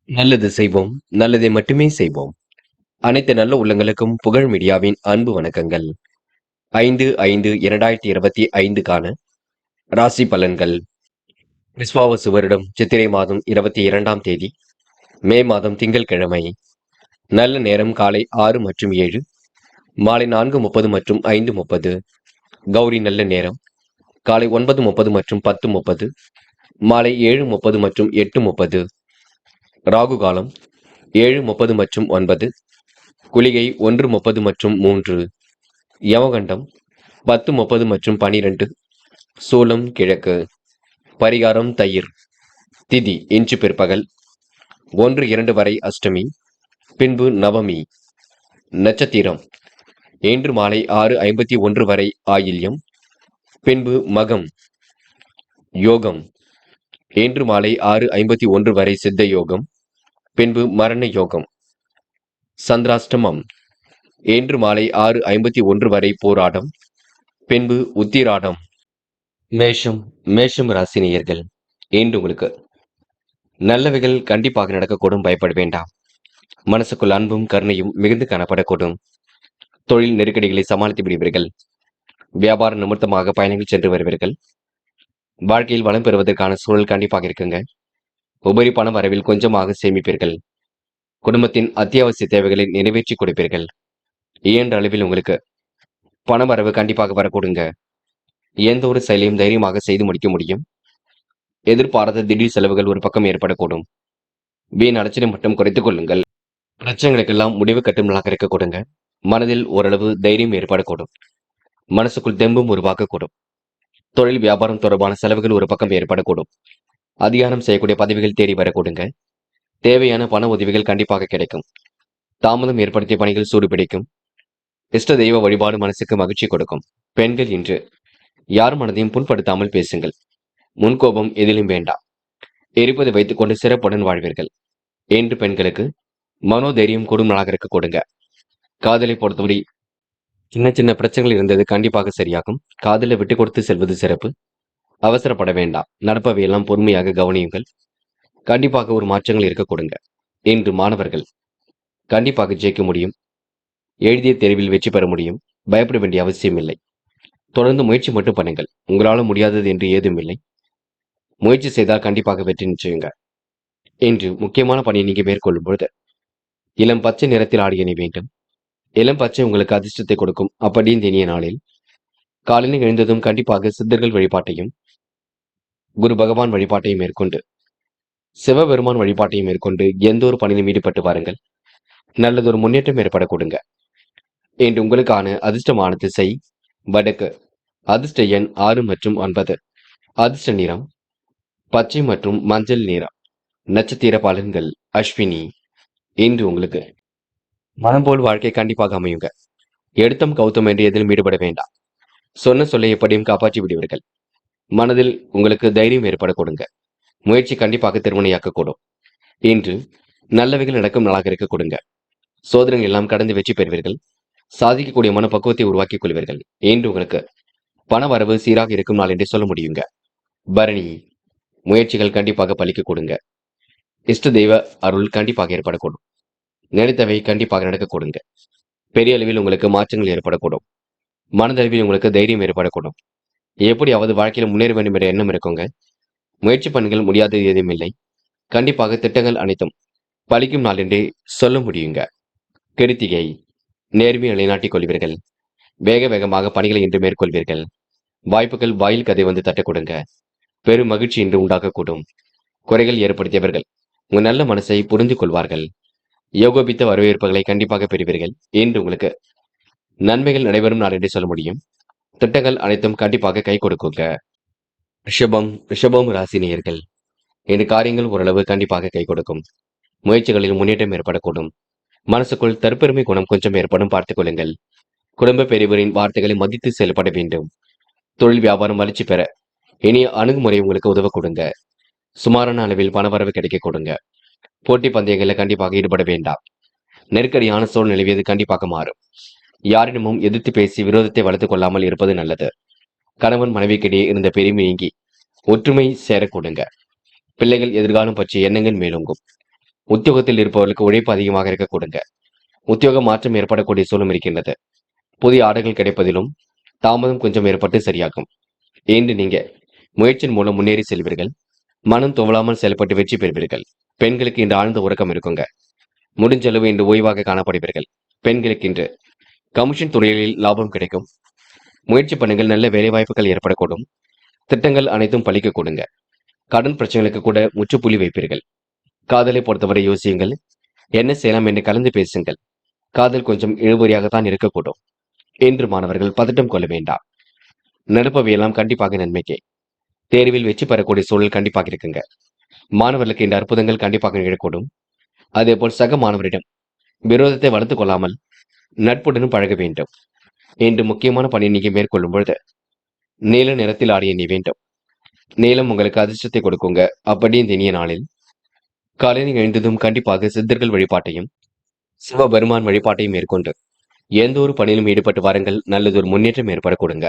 நல்லது செய்வோம், நல்லதை மட்டுமே செய்வோம். அனைத்து நல்ல உள்ளங்களுக்கும் புகழ் மீடியாவின் அன்பு வணக்கங்கள். 5/5/2025க்கான ராசி பலன்கள். விஸ்வாவசு வருடம் சித்திரை மாதம் 22ஆம் தேதி, மே மாதம் திங்கட்கிழமை. நல்ல நேரம் காலை 6 மற்றும் 7, மாலை 4:30 மற்றும் 5:30. கௌரி நல்ல நேரம் காலை 9:30 மற்றும் 10:30, மாலை 7:30 மற்றும் 8:30. ராகு காலம் 7:30 மற்றும் 9, குளிகை 1:30 மற்றும் 3, யமகண்டம் 10:30 மற்றும் 12, சூலம் கிழக்கு. பரிகாரம் தயிர். திதி இன்று பிற்பகல் 1-2 வரை அஷ்டமி, பின்பு நவமி. நட்சத்திரம் இன்று மாலை 6:51 வரை ஆயில்யம், பின்பு மகம். யோகம் இன்று மாலை 6:51 வரை சித்த யோகம், பின்பு மரண யோகம். சந்திராஷ்டமம் இன்று மாலை 6:51 வரை போராடம், பின்பு உத்திராடம். மேஷம் ராசி நேயர்கள், இன்று உங்களுக்கு நல்லவைகள் கண்டிப்பாக நடக்கக்கூடும். பயப்பட வேண்டாம். மனசுக்குள் அன்பும் கருணையும் மிகுந்து காணப்படக்கூடும். தொழில் நெருக்கடிகளை சமாளித்து விடுவீர்கள். வியாபார நிமித்தமாக பயணங்கள் சென்று வருவீர்கள். வாழ்க்கையில் வளம் பெறுவதற்கான சூழல் கண்டிப்பாக இருக்குங்க. உபரி பண வரவில் கொஞ்சமாக சேமிப்பீர்கள். குடும்பத்தின் அத்தியாவசிய தேவைகளை நிறைவேற்றி கொடுப்பீர்கள். இயன்ற அளவில் உங்களுக்கு பண வரவு கண்டிப்பாக வரக்கூடுங்க. எந்த ஒரு செயலையும் தைரியமாக செய்து முடிக்க முடியும். எதிர்பாராத திடீர் செலவுகள் ஒரு பக்கம் ஏற்படக்கூடும். வீண் அலைச்சலை மட்டும் குறைத்துக் கொள்ளுங்கள். பிரச்சனைகளுக்கெல்லாம் முடிவு கட்டும் நாளாக இருக்க கொடுங்க. மனதில் ஓரளவு தைரியம் ஏற்படக்கூடும். மனசுக்குள் தெம்பும் உருவாக்கக்கூடும். தொழில் வியாபாரம் தொடர்பான செலவுகள் ஒரு பக்கம் ஏற்படக்கூடும். அதிகாரம் செய்யக்கூடிய பதவிகள் தேடி வரக்கூடுங்க. தேவையான பண உதவிகள் கண்டிப்பாக கிடைக்கும். தாமதம் ஏற்படுத்திய பணிகள் சூடுபிடிக்கும். இஷ்ட தெய்வ வழிபாடு மனசுக்கு மகிழ்ச்சி கொடுக்கும். பெண்கள் இன்று யார் மனதையும் புண்படுத்தாமல் பேசுங்கள். முன்கோபம் எதிலும் வேண்டாம். இருப்பதை வைத்துக் கொண்டு சிறப்புடன் வாழ்வீர்கள். இன்று பெண்களுக்கு மனோதைரியம் கூடும் நாளாக இருக்க கொடுங்க. காதலை பொறுத்தவரை சின்ன சின்ன பிரச்சனைகள் இருந்தது கண்டிப்பாக சரியாகும். காதலை விட்டு கொடுத்து செல்வது சிறப்பு. அவசரப்பட வேண்டாம். நடப்பவையெல்லாம் பொறுமையாக கவனியுங்கள். கண்டிப்பாக ஒரு மாற்றங்கள் இருக்க கொடுங்க. இன்று மாணவர்கள் கண்டிப்பாக ஜெயிக்க முடியும். எழுதிய தேர்வில் வெற்றி பெற முடியும். பயப்பட வேண்டிய அவசியம் இல்லை. தொடர்ந்து முயற்சி மட்டும் பண்ணுங்கள். உங்களால முடியாதது என்று ஏதும் இல்லை. முயற்சி செய்தால் கண்டிப்பாக வெற்றி நிச்சயங்க. இன்று முக்கியமான பணியை நீங்க மேற்கொள்ளும் பொழுது இளம் பச்சை நிறத்தில் ஆடை அணி வேண்டும். இளம் பச்சை உங்களுக்கு அதிர்ஷ்டத்தை கொடுக்கும். அப்படி இந்த இனிய நாளில் காலையில் எழுந்ததும் கண்டிப்பாக சித்தர்கள் வழிபாட்டையும் குரு பகவான் வழிபாட்டையும் மேற்கொண்டு சிவபெருமான் வழிபாட்டையும் மேற்கொண்டு எந்த ஒரு பணியிலும் ஈடுபட்டு வாருங்கள். நல்லதொரு முன்னேற்றம் ஏற்பட கொடுங்க. இன்று உங்களுக்கான அதிர்ஷ்டமான திசை வடக்கு. அதிர்ஷ்ட எண் 6 மற்றும் 9. அதிர்ஷ்ட நிறம் பச்சை மற்றும் மஞ்சள் நிறம். நட்சத்திர பலன்கள் அஸ்வினி. இன்று உங்களுக்கு மனம் போல் வாழ்க்கை கண்டிப்பாக அமையுங்க. எடுத்தம் கௌத்தம் என்று எதிலும் ஈடுபட வேண்டாம். சொன்ன சொல்லை எப்படியும் காப்பாற்றி விடுவீர்கள். மனதில் உங்களுக்கு தைரியம் ஏற்பட கொடுங்க. முயற்சி கண்டிப்பாக திருமணையாக்கக்கூடும். இன்று நல்லவைகள் நடக்கும் நாளாக இருக்க கொடுங்க. சோதனைகள் எல்லாம் கடந்து வெற்றி பெறுவீர்கள். சாதிக்கக்கூடிய மனப்பக்குவத்தை உருவாக்கிக் கொள்வீர்கள். இன்று உங்களுக்கு பண வரவு சீராக இருக்கும் நாள் என்று சொல்ல முடியுங்க. பரணி, முயற்சிகள் கண்டிப்பாக பலிக்க கொடுங்க. இஷ்ட தெய்வ அருள் கண்டிப்பாக ஏற்படக்கூடும். நினைத்தவை கண்டிப்பாக நடக்க கொடுங்க. பெரிய அளவில் உங்களுக்கு மாற்றங்கள் ஏற்படக்கூடும். மனதளவில் உங்களுக்கு தைரியம் ஏற்படக்கூடும். எப்படியாவது வாழ்க்கையில் முன்னேற வேண்டும் என்ற எண்ணம் இருக்குங்க. முயற்சி பண்ணுங்கள். முடியாதது எதுவும் இல்லை. கண்டிப்பாக திட்டங்கள் அனைத்தும் பலிக்கும் நாள் என்றே சொல்ல முடியுங்க. கிருத்திகை, நேர்மையை நிலைநாட்டிக் கொள்வீர்கள். வேக வேகமாக பணிகளை இன்று மேற்கொள்வீர்கள். வாய்ப்புகள் வாயில் கதை வந்து தட்ட கொடுங்க. பெரும் மகிழ்ச்சி இன்று உண்டாக்கக்கூடும். குறைகள் ஏற்படுத்தியவர்கள் உங்கள் நல்ல மனசை புரிந்து கொள்வார்கள். யோகோபித்த வரவேற்புகளை கண்டிப்பாக பெறுவீர்கள். இன்று உங்களுக்கு நன்மைகள் நடைபெறும் நாள் என்று சொல்ல முடியும். திட்டங்கள் அனைத்தும் கண்டிப்பாக கை கொடுக்குங்க. ரிஷபம் ராசி நேயர்கள், இந்த காரியங்கள் ஓரளவு கண்டிப்பாக கை கொடுக்கும். முயற்சிகளில் முன்னேற்றம் ஏற்படக்கூடும். மனசுக்குள் தற்பெருமை குணம் கொஞ்சம் ஏற்படும். பார்த்துக் கொள்ளுங்கள். குடும்ப பெரியவரின் வார்த்தைகளை மதித்து செயல்பட வேண்டும். தொழில் வியாபாரம் வளர்ச்சி பெற இனிய அணுகுமுறை உங்களுக்கு உதவ கொடுங்க. சுமாரான அளவில் பணவரவு கிடைக்க கொடுங்க. போட்டி பந்தயங்களில் கண்டிப்பாக ஈடுபட வேண்டாம். நெருக்கடியான சூழல் நிலவியது கண்டிப்பாக மாறும். யாரிடமும் எதிர்த்து பேசி விரோதத்தை வளர்த்துக் கொள்ளாமல் இருப்பது நல்லது. கணவன் மனைவிக்கிடையே இருந்த பெருமை நீங்கி ஒற்றுமை சேர கொடுங்க. பிள்ளைகள் எதிர்காலம் பற்றிய எண்ணங்கள் மேலோங்கும். உத்தியோகத்தில் இருப்பவர்களுக்கு உழைப்பு அதிகமாக இருக்க கொடுங்க. உத்தியோக மாற்றம் ஏற்படக்கூடிய சூழலும் இருக்கின்றது. புதிய ஆடைகள் கிடைப்பதிலும் தாமதம் கொஞ்சம் ஏற்பட்டு சரியாகும். இன்று நீங்க முயற்சியின் மூலம் முன்னேறி செல்வீர்கள். மனம் துவளாமல் செயல்பட்டு வெற்றி பெறுவீர்கள். பெண்களுக்கு இன்று ஆழ்ந்த உறக்கம் இருக்குங்க. முடிஞ்ச அளவு இன்று ஓய்வாக காணப்படுவீர்கள். பெண்களுக்கு இன்று கமிஷன் துறைகளில் லாபம் கிடைக்கும். முயற்சி பண்ணுங்கள், நல்ல வேலைவாய்ப்புகள் ஏற்படக்கூடும். திட்டங்கள் அனைத்தும் பலிக்க கொடுங்க. கடன் பிரச்சனைகளுக்கு கூட முற்றுப்புள்ளி வைப்பீர்கள். காதலை பொறுத்தவரை யோசியுங்கள். என்ன செய்யலாம் என்று கலந்து பேசுங்கள். காதல் கொஞ்சம் இழுபறியாகத்தான் இருக்கக்கூடும். இன்று மாணவர்கள் பதட்டம் கொள்ள வேண்டாம். நடப்பவையெல்லாம் கண்டிப்பாக நன்மைக்கே. தேர்வில் வெற்றி பெறக்கூடிய சூழல் கண்டிப்பாக இருக்குங்க. மாணவர்களுக்கு இந்த அற்புதங்கள் கண்டிப்பாக நிகழக்கூடும். அதேபோல் சக மாணவரிடம் விரோதத்தை வளர்த்துக் கொள்ளாமல் நட்புடனும் பழக வேண்டும். இன்று முக்கியமான பணி நீங்க மேற்கொள்ளும் பொழுது நீல நிறத்தில் ஆடிய நீ வேண்டும். நீலம் உங்களுக்கு அதிர்ஷ்டத்தை கொடுக்குங்க. அப்படி இந்த இனிய நாளில் காலையில் எழுந்ததும் கண்டிப்பாக சித்தர்கள் வழிபாட்டையும் சிவபெருமான் வழிபாட்டையும் மேற்கொண்டு எந்த ஒரு பணியிலும் ஈடுபட்டு வாருங்கள். நல்லதொரு முன்னேற்றம் ஏற்பட கொடுங்க.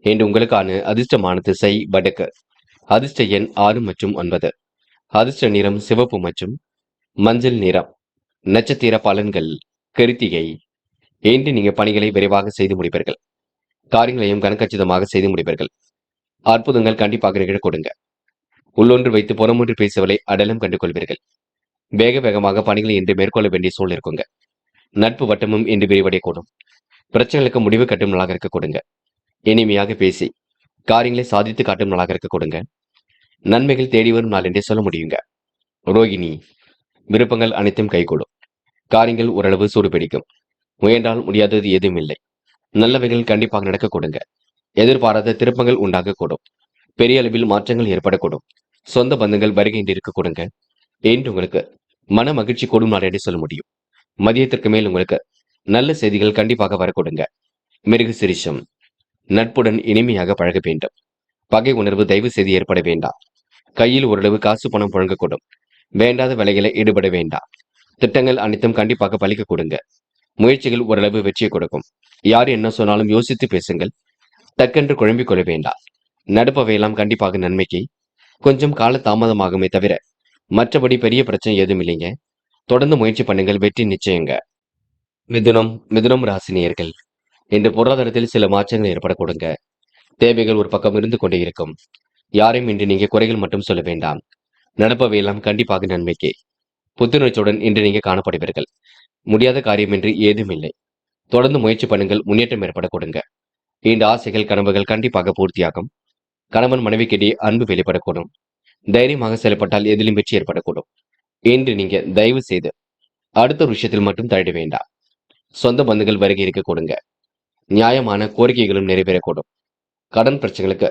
இன்று உங்களுக்கான அதிர்ஷ்டமான திசை வடக்கு. அதிர்ஷ்ட எண் 6 மற்றும் 9. அதிர்ஷ்ட நிறம் சிவப்பு மற்றும் மஞ்சள் நிறம். நட்சத்திர பலன்கள் கிருத்திகை. இன்று நீங்க பணிகளை விரைவாக செய்து முடிப்பீர்கள். காரியங்களையும் கனக்கச்சிதமாக செய்து முடிப்பீர்கள். அற்புதங்கள் கண்டிப்பாக நிகழ கொடுங்க. உள்ளொன்று வைத்து புறமொன்று பேசுவதை அடலம் கண்டு கொள்வீர்கள். வேக வேகமாக பணிகளை இன்று மேற்கொள்ள வேண்டிய சூழல் இருக்குங்க. நட்பு வட்டமும் இன்று விரிவடைய கூடும். பிரச்சனைகளுக்கு முடிவு கட்டும் நாளாக இருக்க கொடுங்க. இனிமையாக பேசி காரியங்களை சாதித்து காட்டும் நாளாக இருக்க கொடுங்க. நன்மைகள் தேடி வரும் நாள் என்றே சொல்ல முடியுங்க. ரோகிணி. விருப்பங்கள் அனைத்தும் கைகூடும். காரியங்கள் ஓரளவு சூடு பிடிக்கும். முயன்றால் முடியாதது எதுவும் இல்லை. நல்லவைகள் கண்டிப்பாக நடக்க கொடுங்க. எதிர்பாராத திருப்பங்கள் உண்டாகக்கூடும். பெரிய அளவில் மாற்றங்கள் ஏற்படக்கூடும். சொந்த பந்தங்கள் வருகை இருக்க கொடுங்க. என்று உங்களுக்கு மன மகிழ்ச்சி கூடும் நாள் என்று சொல்ல முடியும். மதியத்திற்கு மேல் உங்களுக்கு நல்ல செய்திகள் கண்டிப்பாக வரக்கூடுங்க. மிருக சிரிஷம். நட்புடன் இனிமையாக பழக வேண்டும். பகை உணர்வு தயவு செய்து ஏற்பட வேண்டாம். கையில் ஓரளவு காசு பணம் புழங்கக்கூடும். வேண்டாத வேலைகளை ஈடுபட வேண்டாம். திட்டங்கள் அனைத்தும் கண்டிப்பாக பலிக்க கொடுங்க. முயற்சிகள் ஓரளவு வெற்றியை கொடுக்கும். யார் என்ன சொன்னாலும் யோசித்து பேசுங்கள். டக்கென்று குழம்பிக் கொள்ள வேண்டாம். நடப்பவையெல்லாம் கண்டிப்பாக நன்மைக்கு. கொஞ்சம் கால தாமதமாகுமே தவிர மற்றபடி பெரிய பிரச்சனை எதுவும் இல்லைங்க. தொடர்ந்து முயற்சி பண்ணுங்கள், வெற்றி நிச்சயங்க. மிதுனம் ராசினியர்கள். இந்த பொருளாதாரத்தில் சில மாற்றங்கள் ஏற்பட கொடுங்க. தேவைகள் ஒரு பக்கம் இருந்து கொண்டே இருக்கும். யாரையும் இன்று நீங்க குறைகள் மட்டும் சொல்ல வேண்டாம். நடப்பவையெல்லாம் கண்டிப்பாக நன்மைக்கே. புத்துணர்ச்சியுடன் இன்று நீங்க காணப்படுவீர்கள். முடியாத காரியம் என்று ஏதும் இல்லை. தொடர்ந்து முயற்சி பண்ணுங்கள், முன்னேற்றம் ஏற்பட கொடுங்க. இந்த ஆசைகள் கனவுகள் கண்டிப்பாக பூர்த்தியாகும். கணவன் மனைவிக்கிடையே அன்பு வெளிப்படக்கூடும். தைரியமாக செயல்பட்டால் எதிலும் வெற்றி ஏற்படக்கூடும். இன்று நீங்க தயவு செய்து அடுத்த ஒரு விஷயத்தில் மட்டும் தள்ளிட வேண்டாம். சொந்த பந்துகள் வருகை இருக்க கொடுங்க. நியாயமான கோரிக்கைகளும் நிறைவேறக்கூடும். கடன் பிரச்சனைகளுக்கு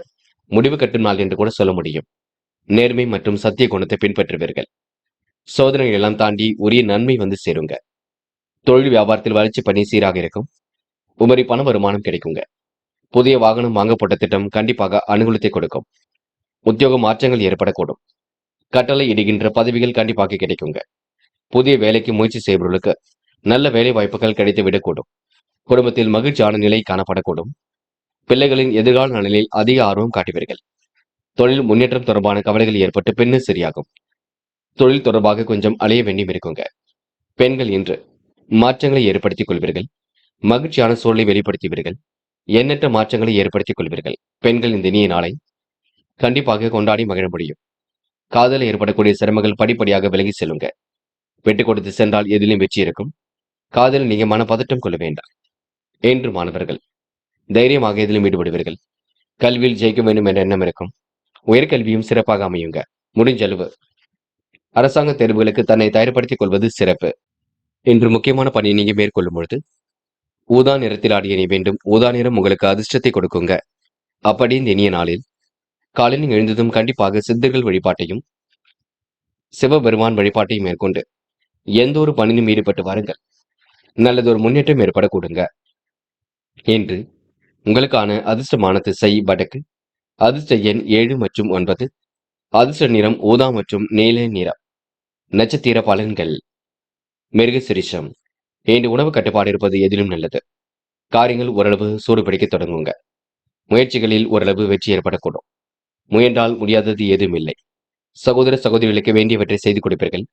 முடிவு கட்டும் நாள் என்று கூட சொல்ல முடியும். நேர்மை மற்றும் சத்திய குணத்தை பின்பற்றுவீர்கள். சோதனைகள் எல்லாம் தாண்டி உரிய நன்மை வந்து சேருங்க. தொழில் வியாபாரத்தில் வளர்ச்சி பணி சீராக இருக்கும். உபரி பண வருமானம் கிடைக்குங்க. புதிய வாகனம் வாங்கப்பட்ட திட்டம் கண்டிப்பாக அனுகூலத்தை கொடுக்கும். உத்தியோக மாற்றங்கள் ஏற்படக்கூடும். கட்டளை இடுகின்ற பதவிகள் கண்டிப்பாக கிடைக்குங்க. புதிய வேலைக்கு முயற்சி செய்பவர்களுக்கு நல்ல வேலை வாய்ப்புகள் கிடைத்து விடக்கூடும். குடும்பத்தில் மகிழ்ச்சியான நிலை காணப்படக்கூடும். பிள்ளைகளின் எதிர்கால நலனில் அதிக ஆர்வம் காட்டுவீர்கள். தொழில் முன்னேற்றம் தொடர்பான கவலைகள் ஏற்பட்டு பின்னர் சரியாகும். தொழில் தொடர்பாக கொஞ்சம் அலைய வேண்டியும் இருக்குங்க. பெண்கள் இன்று மாற்றங்களை ஏற்படுத்திக் கொள்வீர்கள். மகிழ்ச்சியான சூழலை வெளிப்படுத்துவீர்கள். எண்ணற்ற மாற்றங்களை ஏற்படுத்திக் கொள்வீர்கள். பெண்கள் இந்த இனிய நாளை கண்டிப்பாக கொண்டாடி மகிழ முடியும். காதலில் ஏற்படக்கூடிய சிரமங்கள் படிப்படியாக விலகி செல்லுங்க. விட்டுக் கொடுத்து சென்றால் எதிலும் வெற்றி இருக்கும். காதலில் நீங்க மன பதட்டம் கொள்ள வேண்டாம். என்று மாணவர்கள் தைரியமாக எதிலும் ஈடுபடுவீர்கள். கல்வியில் ஜெயிக்க வேண்டும் என்ற எண்ணம் இருக்கும். உயர்கல்வியும் சிறப்பாக அமையுங்க. முடிஞ்ச அளவு அரசாங்க தேர்வுகளுக்கு தன்னை தயார்படுத்திக் கொள்வது சிறப்பு. இன்று முக்கியமான பணியை நீங்க மேற்கொள்ளும் பொழுது ஊதா நிறத்தில் ஆடிய நீ வேண்டும். ஊதா நிறம் உங்களுக்கு அதிர்ஷ்டத்தை கொடுக்குங்க. அப்படி இந்த இனிய நாளில் காலையில் எழுந்ததும் கண்டிப்பாக சித்தர்கள் வழிபாட்டையும் சிவபெருமான் வழிபாட்டையும் மேற்கொண்டு எந்த ஒரு பணியிலும் ஈடுபட்டு வாருங்கள். நல்லதொரு முன்னேற்றம் ஏற்பட கொடுங்க. என்று உங்களுக்கான அதிர்ஷ்டமான திசை வடக்கு. அதிர்ஷ்ட எண் 7 மற்றும் 9. அதிர்ஷ்ட நிறம் ஊதா மற்றும் நீல நிறம். நட்சத்திர பலன்கள் மிருக சிரிஷம். இன்று உணவு கட்டுப்பாடு இருப்பது எதிலும் நல்லது. காரியங்கள் ஓரளவு சூடு பிடிக்க தொடங்குங்க. முயற்சிகளில் ஓரளவு வெற்றி ஏற்படக்கூடும். முயன்றால் முடியாதது எதுவும் இல்லை. சகோதர சகோதரிகளுக்கு வேண்டியவற்றை செய்து கொடுப்பீர்கள்.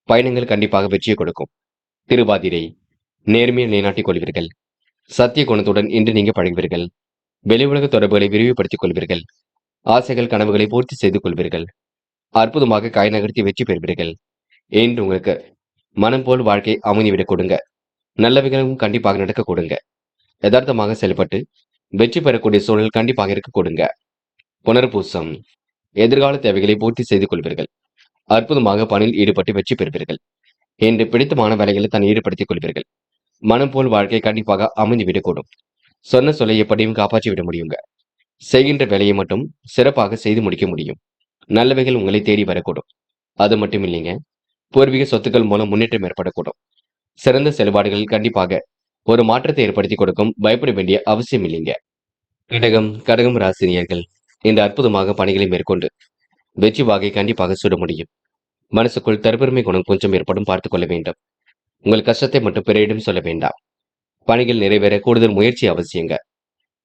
பயணங்கள் கண்டிப்பாக வெற்றியை கொடுக்கும். திருவாதிரை நேர்மையை நிலைநாட்டிக் கொள்வீர்கள். சத்திய குணத்துடன் இன்று நீங்க பழகுவீர்கள். வெளி உலக தொடர்புகளை விரிவுபடுத்திக் கொள்வீர்கள். ஆசைகள் கனவுகளை பூர்த்தி செய்து கொள்வீர்கள். அற்புதமாக காய் நகர்த்தி வெற்றி பெறுவீர்கள். என்று உங்களுக்கு மனம் போல் வாழ்க்கை அமைந்துவிடக் கொடுங்க. நல்லவைகளும் கண்டிப்பாக நடக்க கொடுங்க. யதார்த்தமாக செயல்பட்டு வெற்றி பெறக்கூடிய சூழல் கண்டிப்பாக இருக்க கொடுங்க. புனர்பூசம் எதிர்கால தேவைகளை பூர்த்தி செய்து கொள்வீர்கள். அற்புதமாக பணியில் ஈடுபட்டு வெற்றி பெறுவீர்கள். என்று பிடித்தமான வேலைகளை தன் ஈடுபடுத்திக் கொள்வீர்கள். மனம் போல் வாழ்க்கை கண்டிப்பாக அமைந்துவிடக்கூடும். சொன்ன சொல்லை எப்படியும் காப்பாற்றி விட முடியுங்க. செய்கின்ற வேலையை மட்டும் சிறப்பாக செய்து முடிக்க முடியும். நல்லவைகள் உங்களை தேடி வரக்கூடும். அது மட்டும் இல்லைங்க, பூர்வீக சொத்துக்கள் மூலம் முன்னேற்றம் ஏற்படக்கூடும். சிறந்த செயல்பாடுகள் கண்டிப்பாக ஒரு மாற்றத்தை ஏற்படுத்தி கொடுக்கும். பயப்பட வேண்டிய அவசியம் இல்லைங்க. கடகம் ராசினியர்கள் இந்த அற்புதமாக பணிகளை மேற்கொண்டு வெற்றி வாகை கண்டிப்பாக சுட முடியும். மனசுக்குள் தற்பெருமை குணம் கொஞ்சம் ஏற்படும், பார்த்துக் கொள்ள வேண்டும். உங்கள் கஷ்டத்தை மட்டும் பிறரிடம் சொல்ல வேண்டாம். பணிகள் நிறைவேற கூடுதல் முயற்சி அவசியங்க.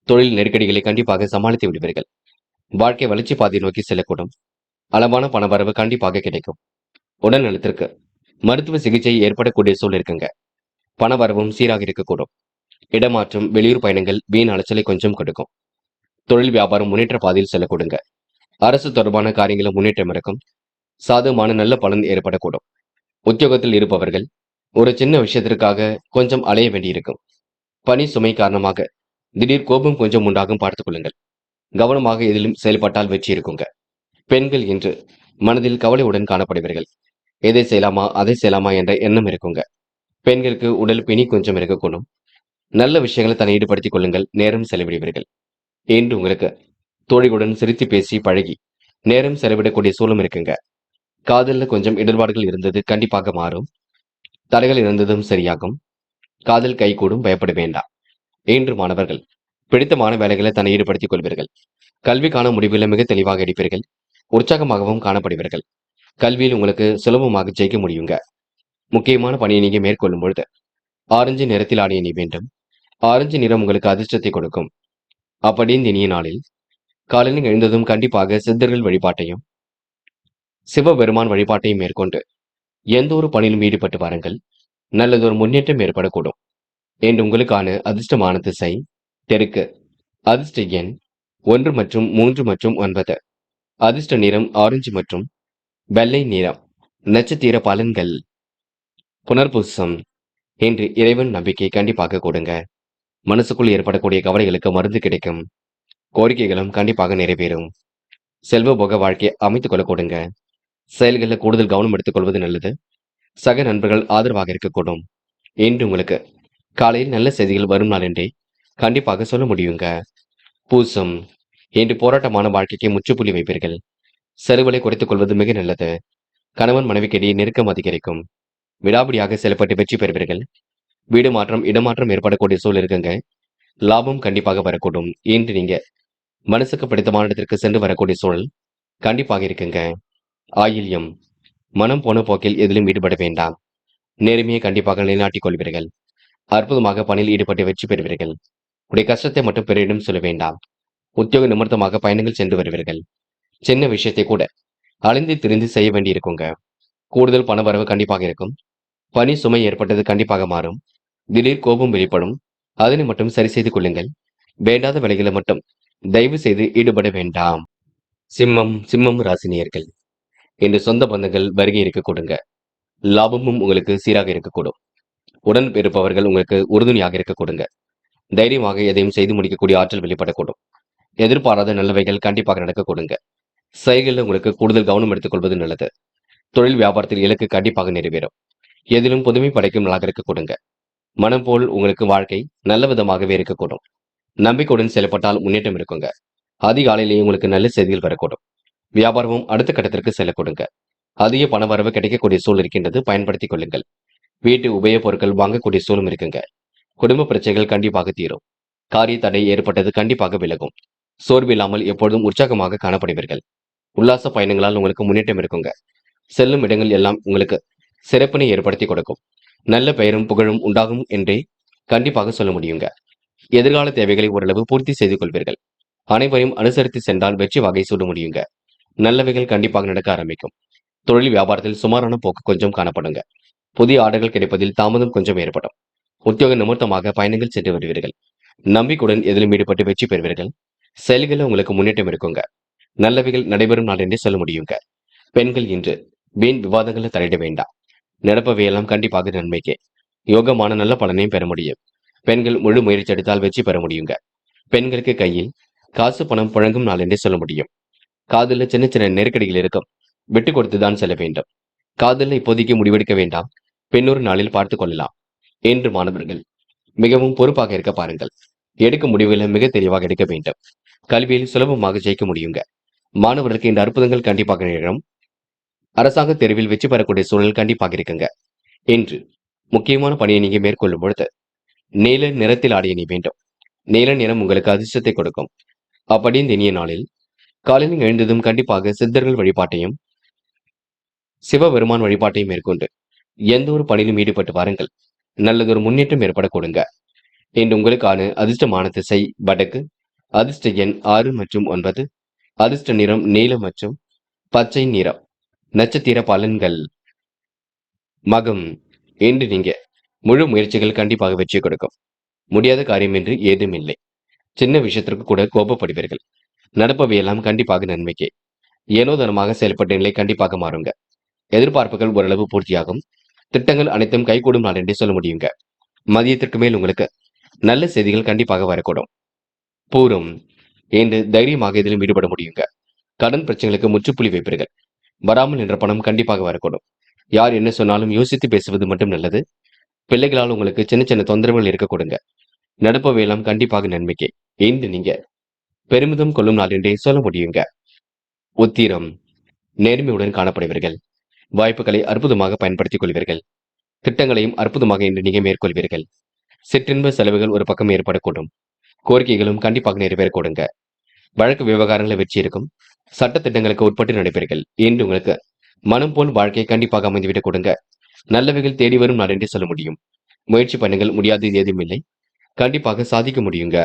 தொழில் நெருக்கடிகளை கண்டிப்பாக சமாளித்து விடுவீர்கள். வாழ்க்கை வளர்ச்சி பாதை நோக்கி செல்லக்கூடும். அளவான பணவரவு கண்டிப்பாக கிடைக்கும். உடல் நலத்திற்கு மருத்துவ சிகிச்சை ஏற்படக்கூடிய சூழல் இருக்குங்க. பணவரவும் சீராக இருக்கக்கூடும். இடமாற்றம், வெளியூர் பயணங்கள் வீண் அலைச்சலை கொஞ்சம் கொடுக்கும். தொழில் வியாபாரம் முன்னேற்ற பாதையில் செல்லக்கூடுங்க. அரசு தொடர்பான காரியங்களும் முன்னேற்றம் இருக்கும். சாதகமான நல்ல பலன் ஏற்படக்கூடும். உத்தியோகத்தில் இருப்பவர்கள் ஒரு சின்ன விஷயத்திற்காக கொஞ்சம் அலைய வேண்டியிருக்கும். பணி சுமை காரணமாக திடீர் கோபம் கொஞ்சம் உண்டாகும், பார்த்துக் கொள்ளுங்கள். கவனமாக எதிலும் செயல்பட்டால் வெற்றி இருக்குங்க. பெண்கள் இன்று மனதில் கவலையுடன் காணப்படுவீர்கள். எதை செய்யலாமா அதை செய்யலாமா என்ற எண்ணம் இருக்குங்க. பெண்களுக்கு உடல் பிணி கொஞ்சம் இருக்கக்கூடும். நல்ல விஷயங்களை தன்னை ஈடுபடுத்திக் கொள்ளுங்கள். நேரம் செலவிடுவீர்கள். இன்று உங்களுக்கு தோழிகளுடன் சிரித்து பேசி பழகி நேரம் செலவிடக்கூடிய சூழலும் இருக்குங்க. காதல்ல கொஞ்சம் இடர்பாடுகள் இருந்தது, கண்டிப்பாக மாறும். தடைகள் இருந்ததும் சரியாகும். காதல் கைகூடும், பயப்பட வேண்டாம். இன்று மாணவர்கள் பிடித்தமான வேலைகளை தன்னை ஈடுபடுத்திக் கொள்வீர்கள். கல்விக்கான முடிவுகளை மிக தெளிவாக எடுப்பீர்கள். உற்சாகமாகவும் காணப்படுவீர்கள். கல்வியில் உங்களுக்கு சுலபமாக ஜெயிக்க முடியுங்க. முக்கியமான பணியை நீங்க மேற்கொள்ளும் பொழுது ஆரஞ்சு நிறத்தில் ஆடைய நீ வேண்டும். ஆரஞ்சு நிறம் உங்களுக்கு அதிர்ஷ்டத்தை கொடுக்கும். அப்படி இந்த இனிய நாளில் காலையில் எழுந்ததும் கண்டிப்பாக சித்தர்கள் வழிபாட்டையும் சிவபெருமான் வழிபாட்டையும் மேற்கொண்டு எந்த ஒரு பணியிலும் ஈடுபட்டு வாருங்கள். நல்லதொரு முன்னேற்றம் ஏற்படக்கூடும். என்று உங்களுக்கான அதிர்ஷ்டமான திசை தெற்கு. அதிர்ஷ்ட எண் 1 மற்றும் 3 மற்றும் 9. அதிர்ஷ்ட நிறம் ஆரஞ்சு மற்றும் வெள்ளை நிறம். நட்சத்திர பலன்கள். புனர்பூசம் என்று இறைவன் நம்பிக்கை கண்டிப்பாக கொடுங்க. மனசுக்குள் ஏற்படக்கூடிய கவலைகளுக்கு மருந்து கிடைக்கும். கோரிக்கைகளும் கண்டிப்பாக நிறைவேறும். செல்வ போக வாழ்க்கையை அமைத்துக் கொள்ள கொடுங்க. செயல்களில் கூடுதல் கவனம் எடுத்துக் கொள்வது நல்லது. சக நண்பர்கள் ஆதரவாக இருக்கக்கூடும். இன்று உங்களுக்கு காலையில் நல்ல செய்திகள் வரும் நாள் என்றே கண்டிப்பாக சொல்ல முடியுங்க. பூசம் இன்று போராட்டமான வாழ்க்கைக்கு முற்றுப்புள்ளி வைப்பீர்கள். செலவுகளை குறைத்துக் கொள்வது மிக நல்லது. கணவன் மனைவிக்கிடையே நெருக்கம் அதிகரிக்கும். விடாபிடியாக செயல்பட்டு வெற்றி பெறுவீர்கள். வீடு மாற்றம், இடமாற்றம் ஏற்படக்கூடிய சூழல் இருக்குங்க. லாபம் கண்டிப்பாக வரக்கூடும். இன்று நீங்க மனசுக்கு பிடித்தமான இடத்திற்கு சென்று வரக்கூடிய சூழல் கண்டிப்பாக இருக்குங்க. ஆயில்யம் மனம் போன போக்கில் எதிலும் ஈடுபட வேண்டாம். நேர்மையை கண்டிப்பாக நிலைநாட்டிக் கொள்வீர்கள். அற்புதமாக பணியில் ஈடுபட்டு வெற்றி பெறுவீர்கள். உடைய கஷ்டத்தை மட்டும் பிறரிடம் சொல்ல வேண்டாம். உத்தியோக நிமித்தமாக பயணங்கள் சென்று வருவீர்கள். சின்ன விஷயத்தை கூட அலைந்து திரிந்து செய்ய வேண்டியிருக்குங்க. கூடுதல் பணவரவு கண்டிப்பாக இருக்கும். பணி சுமை ஏற்பட்டது கண்டிப்பாக மாறும். திடீர் கோபம் வெளிப்படும். அதனை மட்டும் சரி செய்து கொள்ளுங்கள். வேண்டாத வேலைகளை மட்டும் தயவு செய்து ஈடுபட வேண்டாம். சிம்மம் ராசினியர்கள் இன்று சொந்த பந்தங்கள் வருகை இருக்க கொடுங்க. லாபமும் உங்களுக்கு சீராக இருக்கக்கூடும். உடன் இருப்பவர்கள் உங்களுக்கு உறுதுணையாக இருக்க கொடுங்க. தைரியமாக எதையும் செய்து முடிக்கக்கூடிய ஆற்றல் வெளிப்படக்கூடும். எதிர்பாராத நல்லவைகள் கண்டிப்பாக நடக்க கொடுங்க. செயல்களில் உங்களுக்கு கூடுதல் கவனம் எடுத்துக் கொள்வது நல்லது. தொழில் வியாபாரத்தில் இலக்கு கண்டிப்பாக நிறைவேறும். எதிலும் புதுமை படைக்கும் நாளாக இருக்க கொடுங்க. மனம் போல் உங்களுக்கு வாழ்க்கை நல்ல விதமாகவே இருக்கக்கூடும். நம்பிக்கையுடன் செயல்பட்டால் முன்னேற்றம் இருக்குங்க. அதிகாலையிலேயே உங்களுக்கு நல்ல செய்திகள் வரக்கூடும். வியாபாரமும் அடுத்த கட்டத்திற்கு செல்ல கொடுங்க. அதிக பண வரவு கிடைக்கக்கூடிய சூழல் இருக்கின்றது, பயன்படுத்திக் கொள்ளுங்கள். வீட்டு உபயோகப் பொருட்கள் வாங்கக்கூடிய சூழலும் இருக்குங்க. குடும்ப பிரச்சனைகள் கண்டிப்பாக தீரும். காரிய தடை ஏற்பட்டது கண்டிப்பாக விலகும். சோர்வு இல்லாமல் எப்பொழுதும் உற்சாகமாக காணப்படுவீர்கள். உல்லாச பயணங்களால் உங்களுக்கு முன்னேற்றம் இருக்குங்க. செல்லும் இடங்கள் எல்லாம் உங்களுக்கு சிறப்பினை ஏற்படுத்தி கொடுக்கும். நல்ல பெயரும் புகழும் உண்டாகும் என்றே கண்டிப்பாக சொல்ல முடியுங்க. எதிர்கால தேவைகளை ஓரளவு பூர்த்தி செய்து கொள்வீர்கள். அனைவரையும் அனுசரித்து சென்றால் வெற்றி வகை சூட முடியுங்க. நல்லவைகள் கண்டிப்பாக நடக்க ஆரம்பிக்கும். தொழில் வியாபாரத்தில் சுமாரான போக்கு கொஞ்சம் காணப்படுங்க. புதிய ஆர்டர்கள் கிடைப்பதில் தாமதம் கொஞ்சம் ஏற்படும். உத்தியோக நிமித்தமாக பயணங்கள் சென்று வருவீர்கள். நம்பிக்கையுடன் எதிலும் ஈடுபட்டு வெற்றி பெறுவீர்கள். செயல்களில் உங்களுக்கு முன்னேற்றம் இருக்குங்க. நல்லவைகள் நடைபெறும் நாள் என்றே சொல்ல முடியுங்க. பெண்கள் இன்று வீண் விவாதங்களை தலையிட வேண்டாம். நடப்பவையெல்லாம் கண்டிப்பாக நன்மைக்கே. யோகமான நல்ல பலனையும் பெற முடியும். பெண்கள் முழு முயற்சி எடுத்தால் வெற்றி பெற முடியுங்க. பெண்களுக்கு கையில் காசு பணம் புழங்கும் நாள் என்றே சொல்ல முடியும். காதல்ல சின்ன சின்ன நெருக்கடிகள் இருக்கும். விட்டு கொடுத்துதான் செல்ல வேண்டும். காதல்ல இப்போதைக்கு முடிவெடுக்க வேண்டாம். பின்னொரு நாளில் பார்த்துக் கொள்ளலாம். என்று மாணவர்கள் மிகவும் பொறுப்பாக இருக்க பாருங்கள். எடுக்கும் முடிவுகளை மிக தெளிவாக எடுக்க வேண்டும். கல்வியில் சுலபமாக ஜெயிக்க முடியுங்க. மாணவர்களுக்கு இந்த அற்புதங்கள் கண்டிப்பாக நிகழும். அரசாங்க தேர்வில் வெற்றி பெறக்கூடிய சூழல் கண்டிப்பாக இருக்குங்க. இன்று முக்கியமான பணியை நீங்க மேற்கொள்ளும் பொழுது நீல நிறத்தில் ஆடை அணி வேண்டும். நீல நிறம் உங்களுக்கு அதிர்ஷ்டத்தை கொடுக்கும். அப்படி இந்த இனிய நாளில் காலையில் எழுந்ததும் கண்டிப்பாக சித்தர்கள் வழிபாட்டையும் சிவபெருமான் வழிபாட்டையும் மேற்கொண்டு எந்த ஒரு பணியிலும் ஈடுபட்டு வாருங்கள். நல்லதொரு முன்னேற்றம் ஏற்பட கொடுங்க. இன்று உங்களுக்கான அதிர்ஷ்டமான திசை வடக்கு. அதிர்ஷ்ட எண் 6 மற்றும் 9. அதிர்ஷ்ட நிறம் நீலம் மற்றும் பச்சை நிறம். நட்சத்திர பலன்கள். மகம். இன்று நீங்க முழு முயற்சிகள் கண்டிப்பாக வெற்றி கொடுக்கும். முடியாத காரியம் என்று ஏதும் இல்லை. சின்ன விஷயத்திற்கு கூட கோபப்படுவீர்கள். நடப்பவையெல்லாம் கண்டிப்பாக நன்மைக்கே. ஏனோதனமாக செயல்பட்ட நிலை கண்டிப்பாக மாறுங்க. எதிர்பார்ப்புகள் ஓரளவு பூர்த்தியாகும். திட்டங்கள் அனைத்தும் கைகூடும் நாள் என்றே சொல்ல முடியுங்க. மதியத்திற்கு மேல் உங்களுக்கு நல்ல செய்திகள் கண்டிப்பாக வரக்கூடும். பூரம். என்று தைரியமாக இதிலும் ஈடுபட முடியுங்க. கடன் பிரச்சனைகளுக்கு முற்றுப்புள்ளி வைப்பீர்கள். வராமல் என்ற பணம் கண்டிப்பாக வரக்கூடும். யார் என்ன சொன்னாலும் யோசித்து பேசுவது மட்டும் நல்லது. பிள்ளைகளால் உங்களுக்கு சின்ன சின்ன தொந்தரவுகள் இருக்க கொடுங்க. நடப்பவையெல்லாம் கண்டிப்பாக நன்மைக்கே. இன்று நீங்க பெருமிதம் கொள்ளும் நாள் என்றே சொல்ல முடியுங்க. உத்திரம். நேர்மையுடன் காணப்படுவீர்கள். வாய்ப்புகளை அற்புதமாக பயன்படுத்திக் கொள்வீர்கள். திட்டங்களையும் அற்புதமாக இன்று நீங்க மேற்கொள்வீர்கள். சிற்றின்ப செலவுகள் ஒரு பக்கம் ஏற்படக்கூடும். கோரிக்கைகளும் கண்டிப்பாக நிறைவேற கொடுங்க. வழக்கு விவகாரங்களை வெற்றி இருக்கும். சட்ட திட்டங்களுக்கு உட்பட்டு நடைபெறுங்கள். இன்று உங்களுக்கு மனம் போல் வாழ்க்கை கண்டிப்பாக அமைந்துவிடக் கொடுங்க. நல்லவைகள் தேடி வரும் நாள் என்றே சொல்ல முடியும். முயற்சி பண்ணுங்கள். முடியாதது ஏதும் இல்லை. கண்டிப்பாக சாதிக்க முடியுங்க.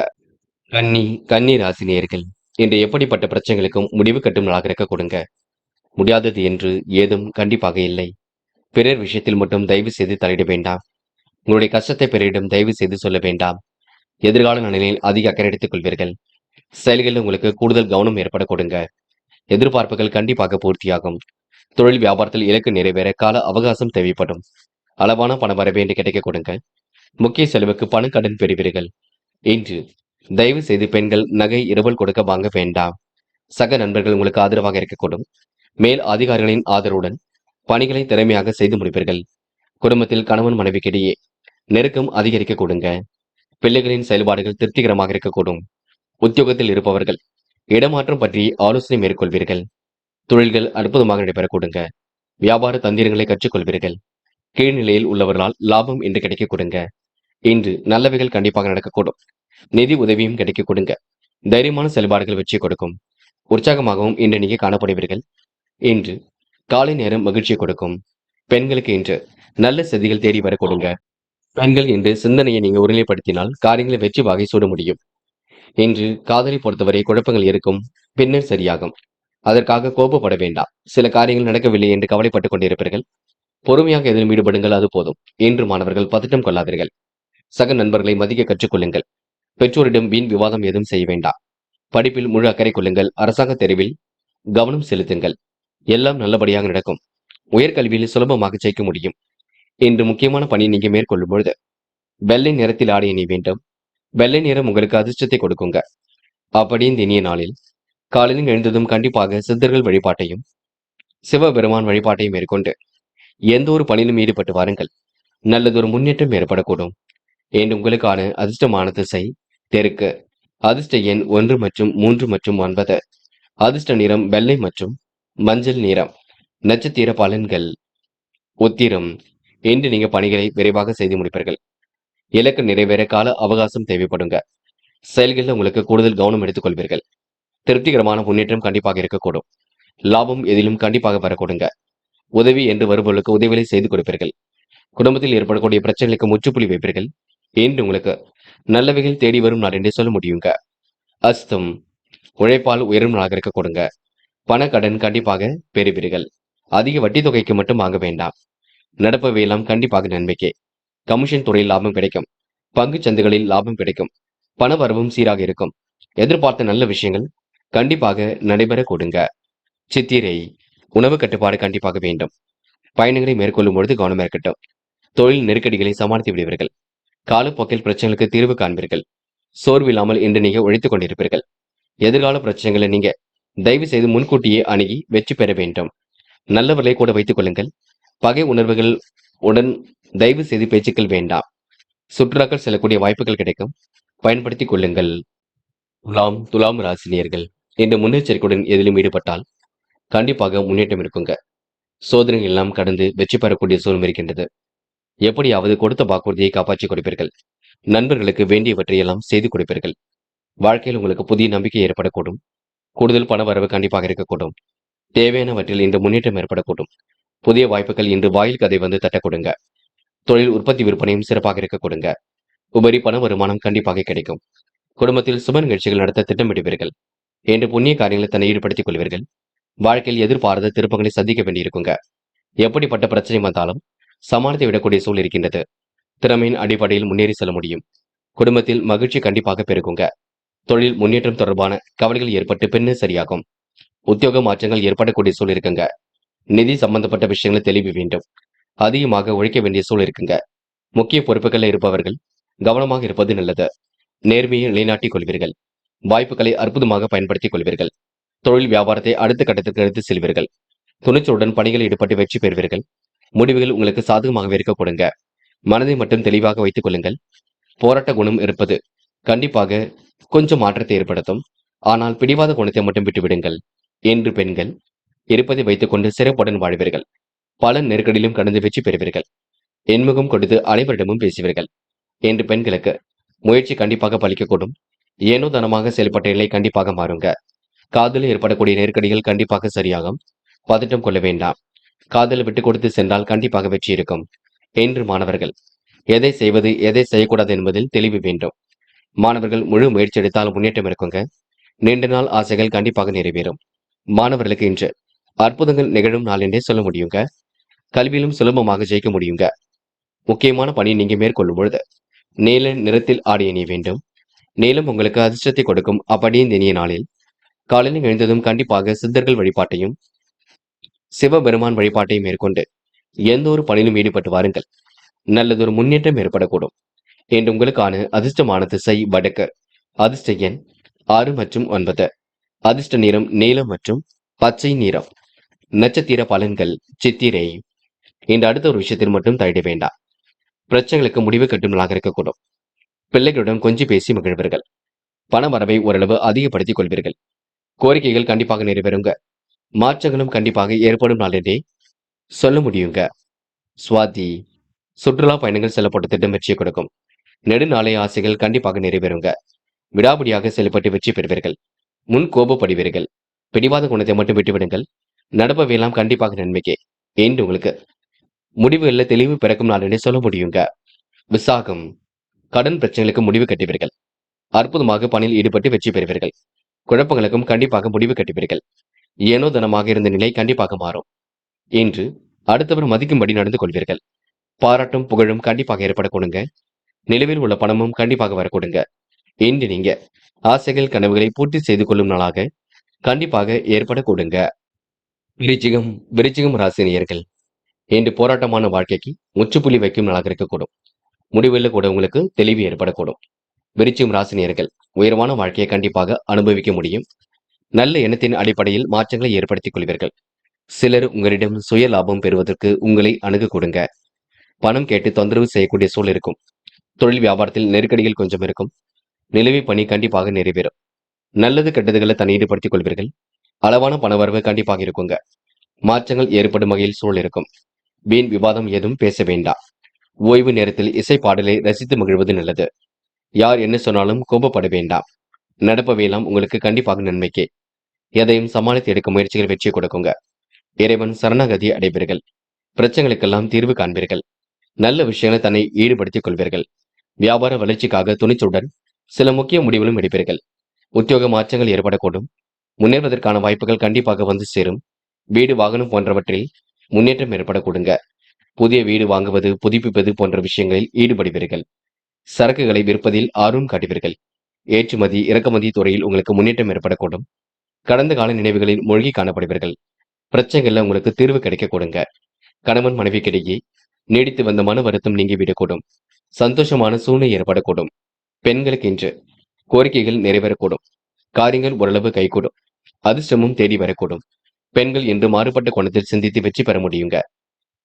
கன்னி ராசி நேயர்கள் இன்று எப்படிப்பட்ட பிரச்சனைகளுக்கும் முடிவு கட்டும் நாளாக இருக்க கொடுங்க. முடியாதது என்று ஏதும் கண்டிப்பாக இல்லை. பிறர் விஷயத்தில் மட்டும் தயவு செய்து தலையிட வேண்டாம். உங்களுடைய கஷ்டத்தை பிறரிடம் தயவு செய்து சொல்ல வேண்டாம். எதிர்கால நலனில் அதிக அக்கறை எடுத்துக் கொள்வீர்கள். செயல்களில் உங்களுக்கு கூடுதல் கவனம் ஏற்பட கொடுங்க. எதிர்பார்ப்புகள் கண்டிப்பாக பூர்த்தியாகும். தொழில் வியாபாரத்தில் இலக்கு நிறைவேற கால அவகாசம் தேவைப்படும். அளவான பண வரவு என்று கிடைக்க கொடுங்க. முக்கிய செலவுக்கு பணக்கடன் பெறுவீர்கள். இன்று தயவு செய்து பெண்கள் நகை இரவல் கொடுக்க வாங்க வேண்டாம். சக நண்பர்கள் உங்களுக்கு ஆதரவாக இருக்கக்கூடும். மேல் அதிகாரிகளின் ஆதரவுடன் பணிகளை திறமையாக செய்து முடிப்பீர்கள். குடும்பத்தில் கணவன் மனைவிக்கிடையே நெருக்கம் அதிகரிக்க கொடுங்க. பிள்ளைகளின் செயல்பாடுகள் திருப்திகரமாக இருக்கக்கூடும். உத்தியோகத்தில் இருப்பவர்கள் இடமாற்றம் பற்றி ஆலோசனை மேற்கொள்வீர்கள். தொழில்கள் அற்புதமாக நடைபெற கொடுங்க. வியாபார தந்திரங்களை கற்றுக்கொள்வீர்கள். கீழ்நிலையில் உள்ளவர்களால் லாபம் என்று கிடைக்க கொடுங்க. இன்று நல்லவைகள் கண்டிப்பாக நடக்கக்கூடும். நிதி உதவியும் கிடைக்க கொடுங்க. தைரியமான செயல்பாடுகள் வெற்றி கொடுக்கும். உற்சாகமாகவும் இன்று நீங்க காணப்படுவீர்கள். இன்று காலை நேரம் மகிழ்ச்சியை கொடுக்கும். பெண்களுக்கு இன்று நல்ல செய்திகள் தேடி வர கொடுங்க. பெண்கள் இன்று சிந்தனையை நீங்க ஒருநிலைப்படுத்தினால் காரியங்களை வெற்றி வாகை சூட முடியும். இன்று காதலை பொறுத்தவரை குழப்பங்கள் இருக்கும். பின்னர் சரியாகும். அதற்காக கோபப்பட வேண்டாம். சில காரியங்கள் நடக்கவில்லை என்று கவலைப்பட்டுக் கொண்டிருப்பீர்கள். பொறுமையாக எதிலும் ஈடுபடுங்கள், அது போதும். இன்று மாணவர்கள் பதட்டம் கொள்ளாதீர்கள். சக நண்பர்களை மதிக்க கற்றுக்கொள்ளுங்கள். பெற்றோரிடம் வீண் விவாதம் எதுவும் செய்ய வேண்டாம். படிப்பில் முழு அக்கறை கொள்ளுங்கள். அரசாங்க தேர்வில் கவனம் செலுத்துங்கள். எல்லாம் நல்லபடியாக நடக்கும். உயர்கல்வியில் சுலபமாக ஜெயிக்க முடியும். இன்று முக்கியமான பணி நீங்க மேற்கொள்ளும் பொழுது வெள்ளை நிறத்தில் ஆடை அணி வேண்டும். வெள்ளை நிறம் உங்களுக்கு அதிர்ஷ்டத்தை கொடுக்குங்க. அப்படி இந்த இனிய நாளில் காலையில் எழுந்ததும் கண்டிப்பாக சித்தர்கள் வழிபாட்டையும் சிவபெருமான் வழிபாட்டையும் மேற்கொண்டு எந்த ஒரு பணியிலும் ஈடுபட்டு வாருங்கள். நல்லதொரு முன்னேற்றம் ஏற்படக்கூடும். என்று உங்களுக்கான அதிர்ஷ்டமான திசை தெற்கு. அதிர்ஷ்ட எண் 1 மற்றும் 3 மற்றும் 9. அதிர்ஷ்ட நிறம் வெள்ளை மற்றும் மஞ்சள் நிறம். நட்சத்திர பலன்கள். உத்திரம். இன்று நீங்க பணிகளை விரைவாக செய்து முடிப்பீர்கள். இலக்கு நிறைவேற கால அவகாசம் தேவைப்படுங்க. செயல்களில் உங்களுக்கு கூடுதல் கவனம் எடுத்துக் கொள்வீர்கள். திருப்திகரமான முன்னேற்றம் கண்டிப்பாக இருக்கக்கூடும். லாபம் எதிலும் கண்டிப்பாக வரக்கூடுங்க. உதவி என்று வருபவர்களுக்கு உதவிகளை செய்து கொடுப்பீர்கள். குடும்பத்தில் ஏற்படக்கூடிய பிரச்சனைகளுக்கு முற்றுப்புள்ளி வைப்பீர்கள். இன்று உங்களுக்கு நல்லவைகள் தேடி வரும் நாள் என்றே சொல்ல முடியுங்க. அஸ்தம். உழைப்பால் உயரும் நாளாக இருக்க கொடுங்க. பண கடன் கண்டிப்பாக பெறுவீர்கள். அதிக வட்டி தொகைக்கு மட்டும் வாங்க வேண்டாம். நடப்பவையெல்லாம் கண்டிப்பாக நன்மைக்கே. கமிஷன் துறையில் லாபம் கிடைக்கும். பங்குச் சந்தைகளில் லாபம் கிடைக்கும். பண வரவும் சீராக இருக்கும். எதிர்பார்த்த நல்ல விஷயங்கள் கண்டிப்பாக நடைபெற கொடுங்க. சித்திரை உணவு கட்டுப்பாடு கண்டிப்பாக வேண்டும். பயணங்களை மேற்கொள்ளும் பொழுது கவனமா இருக்கட்டும். தொழில் நெருக்கடிகளை சமாளித்து விடுவீர்கள். காலப்போக்கில் பிரச்சனைகளுக்கு தீர்வு காண்பீர்கள். சோர்வு இல்லாமல் இன்று நீங்க உழைத்துக் கொண்டிருப்பீர்கள். எதிர்கால பிரச்சனைகளை நீங்க தயவு செய்து முன்கூட்டியே அணுகி வெற்றி பெற வேண்டும். நல்லவர்களை கூட வைத்துக் கொள்ளுங்கள். பகை உணர்வுகள் உடன் தயவு செய்து பேச்சுக்கள் வேண்டாம். சுற்றுலாக்கள் செல்லக்கூடிய வாய்ப்புகள் கிடைக்கும். பயன்படுத்திக் கொள்ளுங்கள். துலாம் ராசினியர்கள் இன்று முன்னெச்சரிக்கையுடன் எதிலும் ஈடுபட்டால் கண்டிப்பாக முன்னேற்றம் இருக்குங்க. சோதனைகள் எல்லாம் கடந்து வெற்றி பெறக்கூடிய சூழ்நிலை இருக்கின்றது. எப்படியாவது கொடுத்த வாக்குறுதியை காப்பாற்றிக் கொடுப்பீர்கள். நண்பர்களுக்கு வேண்டியவற்றையெல்லாம் செய்து கொடுப்பீர்கள். வாழ்க்கையில் உங்களுக்கு புதிய நம்பிக்கை ஏற்படக்கூடும். கூடுதல் பண வரவு கண்டிப்பாக இருக்கக்கூடும். தேவையானவற்றில் இன்று முன்னேற்றம் ஏற்படக்கூடும். புதிய வாய்ப்புகள் இன்று வாயில் கதை வந்து தட்ட கொடுங்க. தொழில் உற்பத்தி விற்பனையும் சிறப்பாக இருக்க கொடுங்க. உபரி பண வருமானம் கண்டிப்பாக கிடைக்கும். குடும்பத்தில் சுப நிகழ்ச்சிகள் நடத்த திட்டமிடுவீர்கள். என்று புண்ணிய காரியங்களை தன்னை ஈடுபடுத்திக் கொள்வீர்கள். வாழ்க்கையில் எதிர்பாராத திருப்பங்களை சந்திக்க வேண்டியிருக்குங்க. எப்படிப்பட்ட பிரச்சனை வந்தாலும் சமாளித்து விடக்கூடிய சூழல் இருக்கின்றது. திறமையின் அடிப்படையில் முன்னேறி செல்ல முடியும். குடும்பத்தில் மகிழ்ச்சி கண்டிப்பாக பெருகுங்க. தொழில் முன்னேற்றம் தொடர்பான கவலைகள் ஏற்பட்டு பின்னர் சரியாகும். உத்தியோக மாற்றங்கள் ஏற்படக்கூடிய சூழல் இருக்குங்க. நிதி சம்பந்தப்பட்ட விஷயங்களை தெளிவு வேண்டும். அதிகமாக உழைக்க வேண்டிய சூழல் இருக்குங்க. முக்கிய பொறுப்புகளில் இருப்பவர்கள் கவனமாக இருப்பது நல்லது. நேர்மையை நிலைநாட்டிக் கொள்வீர்கள். வாய்ப்புகளை அற்புதமாக பயன்படுத்திக் கொள்வீர்கள். தொழில் வியாபாரத்தை அடுத்த கட்டத்திற்கு எடுத்து செல்வீர்கள். துணிச்சலுடன் பணிகளில் ஈடுபட்டு வெற்றி பெறுவீர்கள். முடிவுகள் உங்களுக்கு சாதகமாகவே இருக்க கொடுங்க. மனதை மட்டும் தெளிவாக வைத்துக் கொள்ளுங்கள். போராட்ட குணம் இருப்பது கண்டிப்பாக கொஞ்சம் மாற்றத்தை ஏற்படுத்தும். ஆனால் பிடிவாத குணத்தை மட்டும் விட்டுவிடுங்கள். என்று பெண்கள் இருப்பதை வைத்துக் கொண்டு சிறப்புடன் வாழ்வீர்கள். பல நெருக்கடியிலும் கடந்து வெற்றி பெறுவீர்கள். என்முகம் கொடுத்து அனைவரிடமும் பேசுவீர்கள். என்று பெண்களுக்கு முயற்சி கண்டிப்பாக பலிக்கக்கூடும். ஏனோ தனமாக செயல்பட்ட நிலை கண்டிப்பாக மாறுங்க. காதலில் ஏற்படக்கூடிய நெருக்கடிகள் கண்டிப்பாக சரியாகும். பதட்டம் கொள்ள வேண்டாம். காதலை விட்டுக் கொடுத்து சென்றால் கண்டிப்பாக வெற்றி இருக்கும். என்று மாணவர்கள் எதை செய்வது எதை செய்யக்கூடாது என்பதில் தெளிவு வேண்டும். மாணவர்கள் முழு முயற்சி எடுத்தால் முன்னேற்றம் இருக்குங்க. நீண்ட நாள் ஆசைகள் கண்டிப்பாக நிறைவேறும். மாணவர்களுக்கு இன்று அற்புதங்கள் நிகழும் நாள் என்றே சொல்ல முடியுங்க. கல்வியிலும் சுலபமாக ஜெயிக்க முடியுங்க. முக்கியமான பணி நீங்க மேற்கொள்ளும் பொழுது நீல நிறத்தில் ஆடை அணிய வேண்டும். நீலம் உங்களுக்கு அதிர்ஷ்டத்தை கொடுக்கும். அப்படியே இந்த இனிய நாளில் காலையில் எழுந்ததும் கண்டிப்பாக சித்தர்கள் வழிபாட்டையும் சிவபெருமான் வழிபாட்டையும் மேற்கொண்டு எந்த ஒரு பணியிலும் ஈடுபட்டு வாருங்கள். நல்லதொரு முன்னேற்றம் ஏற்படக்கூடும். என்று உங்களுக்கான அதிர்ஷ்டமான திசை வடக்கு. அதிர்ஷ்ட எண் 6 மற்றும் 9. அதிர்ஷ்ட நிறம் நீலம் மற்றும் பச்சை நிறம். நட்சத்திர பலன்கள் சித்திரை. இந்த அடுத்த ஒரு விஷயத்தில் மட்டும் தலையிட வேண்டாம். பிரச்சனைகளுக்கு முடிவு கட்டும் நாளாக இருக்கக்கூடும். பிள்ளைகளுடன் கொஞ்சி பேசி மகிழ்வீர்கள். பண வரவை ஓரளவு அதிகப்படுத்திக் கொள்வீர்கள். கோரிக்கைகள் கண்டிப்பாக நிறைவேறுங்க. மாற்றங்களும் கண்டிப்பாக ஏற்படும் நாள் என்றே சொல்ல முடியுங்க. சுவாதி சுற்றுலா பயணங்கள் செல்லப்பட்ட திட்டம் வெற்றியை கொடுக்கும். நெடுநாளைய ஆசைகள் கண்டிப்பாக நிறைவேறுங்க. விடாபிடியாக செயல்பட்டு வெற்றி பெறுவீர்கள். முன் கோபப்படுவீர்கள். பிடிவாத குணத்தை மட்டும் விட்டுவிடுங்கள். நடப்பவையெல்லாம் கண்டிப்பாக நன்மைக்கே. என்று உங்களுக்கு முடிவுகளில் தெளிவு பிறக்கும் நாள் என்றே சொல்ல முடியுங்க. விசாகம் கடன் பிரச்சனைகளுக்கு முடிவு கட்டுவீர்கள். அற்புதமாக பணியில் ஈடுபட்டு வெற்றி பெறுவீர்கள். குழப்பங்களுக்கும் கண்டிப்பாக முடிவு கட்டுவீர்கள். ஏனோ தனமாக இருந்த நிலை கண்டிப்பாக மாறும். இன்று அடுத்தவர் மதிக்கும்படி நடந்து கொள்வீர்கள். பாராட்டும் புகழும் கண்டிப்பாக ஏற்பட கொடுங்க. நிலுவையில் உள்ள பணமும் கண்டிப்பாக வர கொடுங்க. இன்று நீங்க ஆசைகள் கனவுகளை பூர்த்தி செய்து கொள்ளும் நாளாக கண்டிப்பாக ஏற்பட கொடுங்க. விருச்சிகம் விருச்சிகம் ராசினியர்கள் இன்று போராட்டமான வாழ்க்கைக்கு முற்றுப்புள்ளி வைக்கும் நாளாக இருக்கக்கூடும். முடிவில் கூட உங்களுக்கு தெளிவு ஏற்படக்கூடும். விருச்சிகம் ராசினியர்கள் உயர்வான வாழ்க்கையை கண்டிப்பாக அனுபவிக்க முடியும். நல்ல எண்ணத்தின் அடிப்படையில் மாற்றங்களை ஏற்படுத்திக் கொள்வீர்கள். சிலர் உங்களிடம் சுய லாபம் பெறுவதற்கு உங்களை அணுக கொடுங்க. பணம் கேட்டு தொந்தரவு செய்யக்கூடிய சூழல் இருக்கும். தொழில் வியாபாரத்தில் நெருக்கடிகள் கொஞ்சம் இருக்கும். நிலுவை பணி கண்டிப்பாக நிறைவேறும். நல்லது கெட்டதுகளை தன்னை ஈடுபடுத்திக் கொள்வீர்கள். அளவான பணவரவு கண்டிப்பாக இருக்குங்க. மாற்றங்கள் ஏற்படும் வகையில் சூழல் இருக்கும். வீண் விவாதம் ஏதும் பேச வேண்டாம். ஓய்வு நேரத்தில் இசை பாடலை ரசித்து மகிழ்வது நல்லது. யார் என்ன சொன்னாலும் கோபப்பட வேண்டாம். நடப்பவையெல்லாம் உங்களுக்கு கண்டிப்பாக நன்மைக்கே. எதையும் சமாளித்து எடுக்க முயற்சிகள் வெற்றி கொடுக்குங்க. இறைவன் சரணாகதி அடைவீர்கள். பிரச்சனைகளுக்கெல்லாம் தீர்வு காண்பீர்கள். நல்ல விஷயங்களை தன்னை ஈடுபடுத்திக் கொள்வீர்கள். வியாபார வளர்ச்சிக்காக துணிச்சலுடன் சில முக்கிய முடிவுகளும் எடுப்பீர்கள். உத்தியோக மாற்றங்கள் ஏற்படக்கூடும். முன்னேறுவதற்கான வாய்ப்புகள் கண்டிப்பாக வந்து சேரும். வீடு வாகனம் போன்றவற்றில் முன்னேற்றம் ஏற்படக்கூடுங்க. புதிய வீடு வாங்குவது, புதுப்பிப்பது போன்ற விஷயங்களில் ஈடுபடுவீர்கள். சரக்குகளை விற்பதில் ஆர்வம் காட்டுவீர்கள். ஏற்றுமதி, இறக்குமதி துறையில் உங்களுக்கு முன்னேற்றம் ஏற்படக்கூடும். கடந்த கால நினைவுகளில் மூழ்கி காணப்படுவீர்கள். பிரச்சனைகள்ல உங்களுக்கு தீர்வு கிடைக்க கொடுங்க. கணவன் மனைவிக்கிடையே நீடித்து வந்த மன வருத்தம் நீங்கிவிடக்கூடும். சந்தோஷமான சூழ்நிலை ஏற்படக்கூடும். பெண்களுக்கு இன்று கோரிக்கைகள் நிறைவேறக்கூடும். காரியங்கள் ஓரளவு கைகூடும். அதிர்ஷ்டமும் தேடி வரக்கூடும். பெண்கள் என்று மாறுபட்ட கோணத்தில் சிந்தித்து வெற்றி பெற முடியுங்க.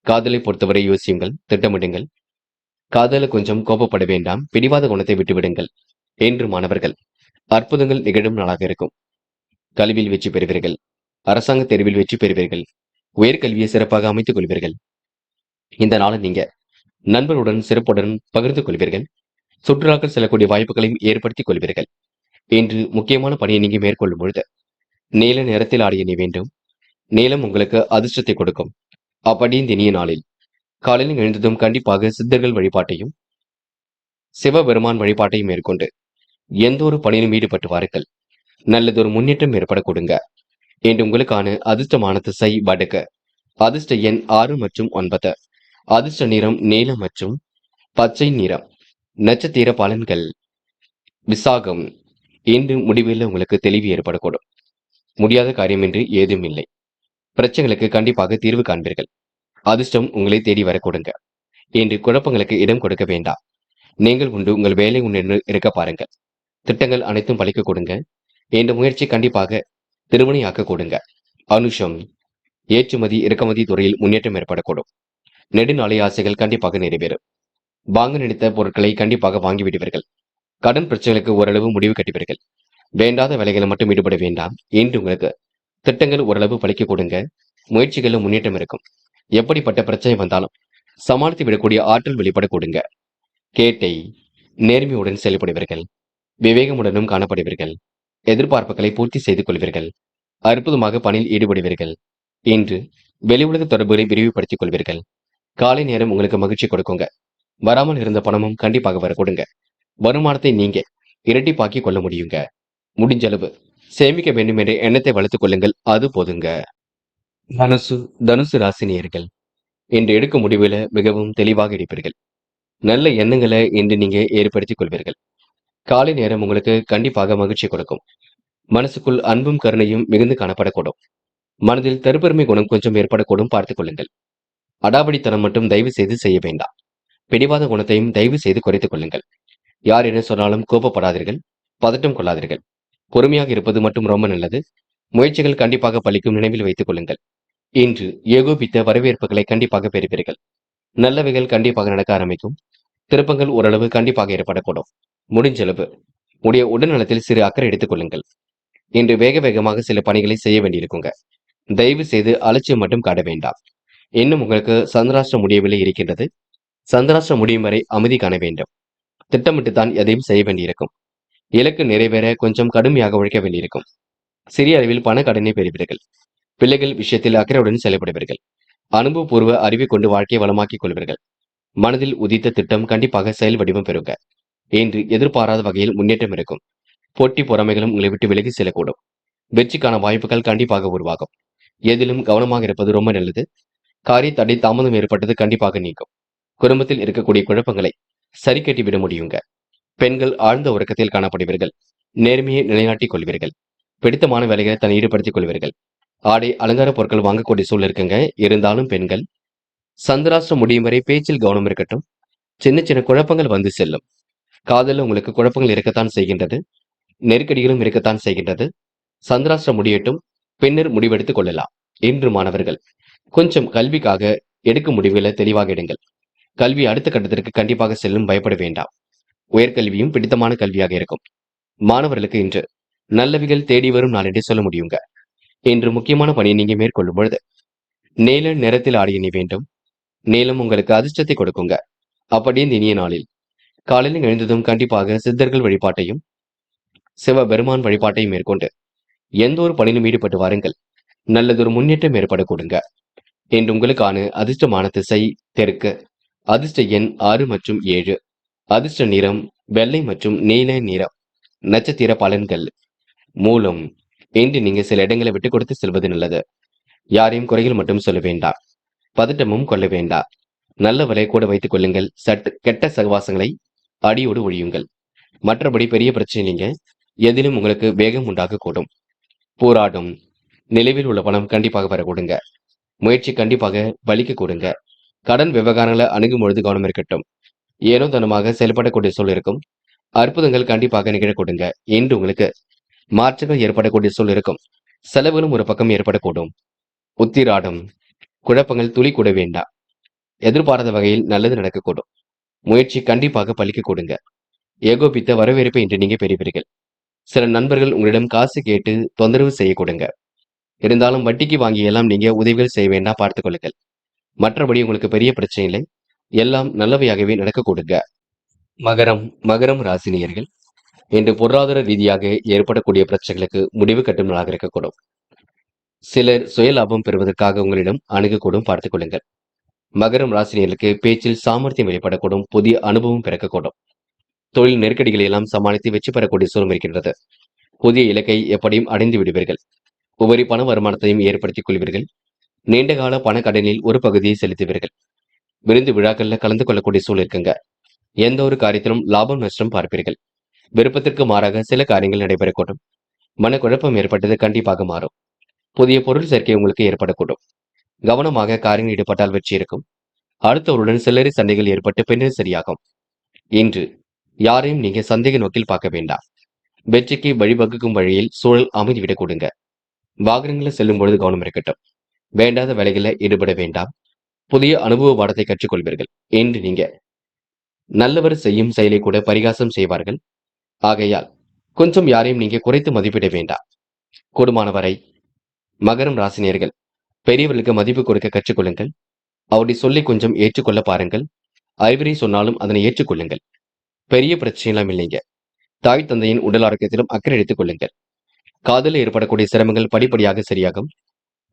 காதலை பொறுத்தவரை யோசியுங்கள், திட்டமிடுங்கள். காதல கொஞ்சம் கோபப்பட வேண்டாம். பிடிவாத குணத்தை விட்டுவிடுங்கள். என்று மாணவர்கள் அற்புதங்கள் நிகழும் நாளாக இருக்கும். கல்வியில் வெற்றி பெறுவீர்கள். அரசாங்க தேர்வில் வெற்றி பெறுவீர்கள். உயர்கல்வியை சிறப்பாக அமைத்துக் கொள்வீர்கள். இந்த நாளை நீங்க நண்பர்களுடன் சிறப்புடன் பகிர்ந்து கொள்வீர்கள். சுற்றுலாக்கள் செல்லக்கூடிய வாய்ப்புகளையும் ஏற்படுத்திக் கொள்வீர்கள். இன்று முக்கியமான பணியை நீங்க மேற்கொள்ளும் பொழுது நீல நிறத்தில் ஆடிய நீ வேண்டும். நீலம் உங்களுக்கு அதிர்ஷ்டத்தை கொடுக்கும். அப்படி இந்த இனிய நாளில் காலையில் எழுந்ததும் கண்டிப்பாக சித்தர்கள் வழிபாட்டையும் சிவபெருமான் வழிபாட்டையும் மேற்கொண்டு எந்த ஒரு பணியிலும் ஈடுபட்டு வாருங்கள். நல்லதொரு முன்னேற்றம் ஏற்பட கொடுங்க. இன்று உங்களுக்கான அதிர்ஷ்டமான திசை வடக்கு. அதிர்ஷ்ட எண் 6 மற்றும் 9. அதிர்ஷ்ட நிறம் நீலம் மற்றும் பச்சை நிறம். நட்சத்திர பலன்கள். விசாகம். இன்று முடிவில் உங்களுக்கு தெளிவு ஏற்படக்கூடும். முடியாத காரியம் என்று ஏதும் இல்லை. பிரச்சனைகளுக்கு கண்டிப்பாக தீர்வு காண்பீர்கள். அதிர்ஷ்டம் உங்களை தேடி வரக்கூடுங்க. இன்று குழப்பங்களுக்கு இடம் கொடுக்க வேண்டாம். நீங்கள் உண்டு உங்கள் வேலை உண்டு இருக்க பாருங்கள். திட்டங்கள் அனைத்தும் பலிக்க கொடுங்க. என்ற முயற்சி கண்டிப்பாக திருமணியாக்க கொடுங்க. அனுஷம். ஏற்றுமதி இறக்குமதி துறையில் முன்னேற்றம் ஏற்படக்கூடும். நெடுநாளைய ஆசைகள் கண்டிப்பாக நிறைவேறும். வாங்க நினைத்த பொருட்களை கண்டிப்பாக வாங்கிவிடுவீர்கள். கடன் பிரச்சனைகளுக்கு ஓரளவு முடிவு கட்டுவீர்கள். வேண்டாத வேலைகளை மட்டும் ஈடுபட வேண்டாம். இன்று உங்களுக்கு திட்டங்கள் ஓரளவு பலிக்க கொடுங்க. முயற்சிகளில் முன்னேற்றம் இருக்கும். எப்படிப்பட்ட பிரச்சனை வந்தாலும் சமாளித்து விடக்கூடிய ஆற்றல் வெளிப்பட கொடுங்க. கேட்டை. நேர்மையுடன் செயல்படுவீர்கள். விவேகமுடனும் காணப்படுவீர்கள். எதிர்பார்ப்புகளை பூர்த்தி செய்து கொள்வீர்கள். அற்புதமாக பணியில் ஈடுபடுவீர்கள். இன்று வெளி உலக தொடர்புகளை விரிவுபடுத்திக் கொள்வீர்கள். காலை நேரம் உங்களுக்கு மகிழ்ச்சி கொடுக்குங்க. வராமல் இருந்த பணமும் கண்டிப்பாக வர கொடுங்க. வருமானத்தை நீங்க இரட்டிப்பாக்கி கொள்ள முடியுங்க. முடிஞ்ச அளவு சேமிக்க வேண்டும் என்ற எண்ணத்தை வளர்த்துக் கொள்ளுங்கள். அது போதுங்க. தனுசு. தனுசு ராசினியர்கள் இன்று எடுக்கும் முடிவுல மிகவும் தெளிவாக இருப்பீர்கள். நல்ல எண்ணங்களை இன்று நீங்க ஏற்படுத்திக் கொள்வீர்கள். காலை நேரம் உங்களுக்கு கண்டிப்பாக மகிழ்ச்சி கொடுக்கும். மனசுக்குள் அன்பும் கருணையும் மிகுந்து காணப்படக்கூடும். மனதில் தற்பெருமை குணம் கொஞ்சம் ஏற்படக்கூடும். பார்த்துக் கொள்ளுங்கள். அடாவடித்தனம் மட்டும் தயவு செய்து செய்ய வேண்டாம். பிடிவாத குணத்தையும் தயவு செய்து குறைத்துக் கொள்ளுங்கள். யார் என்ன சொன்னாலும் கோபப்படாதீர்கள். பதட்டம் கொள்ளாதீர்கள். பொறுமையாக இருப்பது மட்டும் ரொம்ப நல்லது. முயற்சிகள் கண்டிப்பாக பலிக்கும். நினைவில் வைத்துக் கொள்ளுங்கள். இன்று ஏகோபித்த வரவேற்புகளை கண்டிப்பாக பெறுவீர்கள். நல்லவைகள் கண்டிப்பாக நடக்க ஆரம்பிக்கும். திருப்பங்கள் ஓரளவு கண்டிப்பாக ஏற்படக்கூடும். முடிஞ்சளவு உடைய உடல்நலத்தில் சிறு அக்கறை எடுத்துக் கொள்ளுங்கள். இன்று வேக வேகமாக சில பணிகளை செய்ய வேண்டியிருக்குங்க. தயவு செய்து அலட்சியம் மட்டும் காட்ட வேண்டாம். இன்னும் உங்களுக்கு சந்திராஷ்டிரம் முடியவில்லை இருக்கின்றது. சந்திராஷ்டிரம் முடியும் வரை அமைதி காண வேண்டும். திட்டமிட்டு தான் எதையும் செய்ய வேண்டியிருக்கும். இலக்கு நிறைவேற கொஞ்சம் கடுமையாக உழைக்க வேண்டியிருக்கும். சிறிய அளவில் பண கடனை பெறுவீர்கள். பிள்ளைகள் விஷயத்தில் அக்கறையுடன் செயல்படுவீர்கள். அனுபவபூர்வ அறிவை கொண்டு வாழ்க்கையை வளமாக்கிக் கொள்வீர்கள். மனதில் உதித்த திட்டம் கண்டிப்பாக செயல் வடிவம் பெறுங்க. இன்று எதிர்பாராத வகையில் முன்னேற்றம் இருக்கும். போட்டி பொறாமைகளும் உங்களை விட்டு விலகி செல்லக்கூடும். வெற்றிக்கான வாய்ப்புகள் கண்டிப்பாக உருவாகும். எதிலும் கவனமாக இருப்பது ரொம்ப நல்லது. காரிய தடை தாமதம் ஏற்பட்டது கண்டிப்பாக நீக்கும். குடும்பத்தில் இருக்கக்கூடிய குழப்பங்களை சரி கட்டிவிட முடியுங்க. பெண்கள் ஆழ்ந்த உறக்கத்தில் காணப்படுவீர்கள். நேர்மையை நிலைநாட்டிக் கொள்வீர்கள். பிடித்தமான வேலைகளை தன்னை ஈடுபடுத்திக் கொள்வீர்கள். ஆடை அலங்கார பொருட்கள் வாங்கக்கூடிய சூழல் இருக்குங்க. இருந்தாலும் பெண்கள் சந்திராஷ்டிரம் முடியும் வரை பேச்சில் கவனம் இருக்கட்டும். சின்ன சின்ன குழப்பங்கள் வந்து செல்லும். காதலில் உங்களுக்கு குழப்பங்கள் இருக்கத்தான் செய்கின்றது. நெருக்கடிகளும் இருக்கத்தான் செய்கின்றது. சந்திராஷ்டிரம் முடியட்டும். பின்னர் முடிவெடுத்துக் கொள்ளலாம். இன்று மாணவர்கள் கொஞ்சம் கல்விக்காக எடுக்கும் முடிவுகளை தெளிவாக எடுங்கள். கல்வி அடுத்த கட்டத்திற்கு கண்டிப்பாக செல்லும். பயப்பட வேண்டாம். உயர்கல்வியும் பிடித்தமான கல்வியாக இருக்கும். மாணவர்களுக்கு இன்று நல்லவிகள் தேடி வரும் நாள் என்று சொல்ல முடியுங்க. இன்று முக்கியமான பணியை நீங்க மேற்கொள்ளும் பொழுது நீல நிறத்தில் ஆடிய நீ வேண்டும். நீலம் உங்களுக்கு அதிர்ஷ்டத்தை கொடுக்குங்க. அப்படி இந்த இனிய நாளில் காலையில் எழுந்ததும் கண்டிப்பாக சித்தர்கள் வழிபாட்டையும் சிவபெருமான் வழிபாட்டையும் மேற்கொண்டு எந்த ஒரு பணியிலும் ஈடுபட்டு வாருங்கள். நல்லதொரு முன்னேற்றம் ஏற்பட கொடுங்க. இன்று உங்களுக்கான அதிர்ஷ்டமான திசை தெற்கு. அதிர்ஷ்ட எண் 6 மற்றும் 7. அதிர்ஷ்ட நிறம் வெள்ளை மற்றும் நீல நிறம். நட்சத்திர பலன்கள். மூலம். இன்று நீங்க சில இடங்களை விட்டு கொடுத்து செல்வது நல்லது. யாரையும் குறைகள் மட்டும் சொல்ல வேண்டாம். பதட்டமும் கொள்ள வேண்டாம். நல்லவரை கூட வைத்துக் கொள்ளுங்கள். சட்டு கெட்ட சகவாசங்களை அடியோடு ஒழியுங்கள். மற்றபடி பெரிய பிரச்சனை இல்லைங்க. எதிலும் உங்களுக்கு வேகம் உண்டாகக்கூடும். போராடும் நிலுவையில் உள்ள பணம் கண்டிப்பாக பெற கொடுங்க. முயற்சி கண்டிப்பாக பலிக்க கொடுங்க. கடன் விவகாரங்களை அணுகும் பொழுது கவனம் இருக்கட்டும். ஏனோ தானமாக செயல்படக்கூடிய சூழல் இருக்கும். அற்புதங்கள் கண்டிப்பாக நிகழ கொடுங்க. இன்று உங்களுக்கு மாற்றங்கள் ஏற்படக்கூடிய சூழல் இருக்கும். செலவுகளும் ஒரு பக்கம் ஏற்படக்கூடும். உத்திராடம் குழப்பங்கள் துளி கூட வேண்டாம். எதிர்பாராத வகையில் நல்லது நடக்கக்கூடும். முயற்சி கண்டிப்பாக பலிக்க கொடுங்க. ஏகோபித்த வரவேற்பை இன்று நீங்க பெறுவீர்கள். சில நண்பர்கள் உங்களிடம் காசு கேட்டு தொந்தரவு செய்ய கொடுங்க. இருந்தாலும் வட்டிக்கு வாங்கி எல்லாம் நீங்க உதவிகள் செய்ய வேண்டாம், பார்த்துக் கொள்ளுங்கள். மற்றபடி உங்களுக்கு பெரிய பிரச்சனை இல்லை. எல்லாம் நல்லவையாகவே நடக்க கொடுங்க. மகரம் மகரம் ராசினியர்கள் இன்று பொருளாதார ரீதியாக ஏற்படக்கூடிய பிரச்சனைகளுக்கு முடிவு கட்டும் நாளாக இருக்கக்கூடும். சிலர் சுய லாபம் பெறுவதற்காக உங்களிடம் அணுகக்கூடும், பார்த்துக் கொள்ளுங்கள். மகரம் ராசினியர்களுக்கு பேச்சில் சாமர்த்தியம் வெளிப்படக்கூடும். புதிய அனுபவம் பிறக்கக்கூடும். தொழில் நெருக்கடிகளை எல்லாம் சமாளித்து வெற்றி பெறக்கூடிய சூழல் இருக்கின்றது. புதிய இலக்கை எப்படியும் அடைந்து விடுவீர்கள். உபரி பண வருமானத்தையும் ஏற்படுத்திக் கொள்வீர்கள். நீண்டகால பண கடனில் ஒரு பகுதியை செலுத்துவீர்கள். விருந்து விழாக்கள்ல கலந்து கொள்ளக்கூடிய சூழல் இருக்குங்க. எந்த ஒரு காரியத்திலும் லாபம் நஷ்டம் பார்ப்பீர்கள். விருப்பத்திற்கு மாறாக சில காரியங்கள் நடைபெறக்கூடும். மனக்குழப்பம் ஏற்பட்டது கண்டிப்பாக மாறும். புதிய பொருள் சேர்க்கை உங்களுக்கு ஏற்படக்கூடும். கவனமாக காரியங்கள் ஈடுபட்டால் வெற்றி இருக்கும். அடுத்தவருடன் சில்லறை சண்டைகள் ஏற்பட்டு பின்னர் சரியாகும். இன்று யாரையும் நீங்க சந்தேக நோக்கில் பார்க்க வேண்டாம். வெற்றிக்கு வழிவகுக்கும் வழியில் சூழல் அமைதிவிடக் கொடுங்க. வாகனங்களில் செல்லும் பொழுது கவனம் இருக்கட்டும். வேண்டாத வேலைகளில் ஈடுபட வேண்டாம். புதிய அனுபவ பாடத்தை கற்றுக்கொள்வீர்கள். என்று நீங்க நல்லவர் செய்யும் செயலை கூட பரிகாசம் செய்வார்கள். ஆகையால் கொஞ்சம் யாரையும் நீங்க குறைத்து மதிப்பிட வேண்டாம். கூடுமானவரை மகரம் ராசினியர்கள் பெரியவர்களுக்கு மதிப்பு கொடுக்க கற்றுக்கொள்ளுங்கள். அவருடைய சொல்லை கொஞ்சம் ஏற்றுக்கொள்ள பாருங்கள். அறிவுரை சொன்னாலும் அதனை ஏற்றுக்கொள்ளுங்கள். பெரிய பிரச்சனை எல்லாம் இல்லைங்க. தாய் தந்தையின் உடல் ஆரோக்கியத்திலும் அக்கறை எடுத்துக் கொள்ளுங்கள். காதலில் ஏற்படக்கூடிய சிரமங்கள் படிப்படியாக சரியாகும்.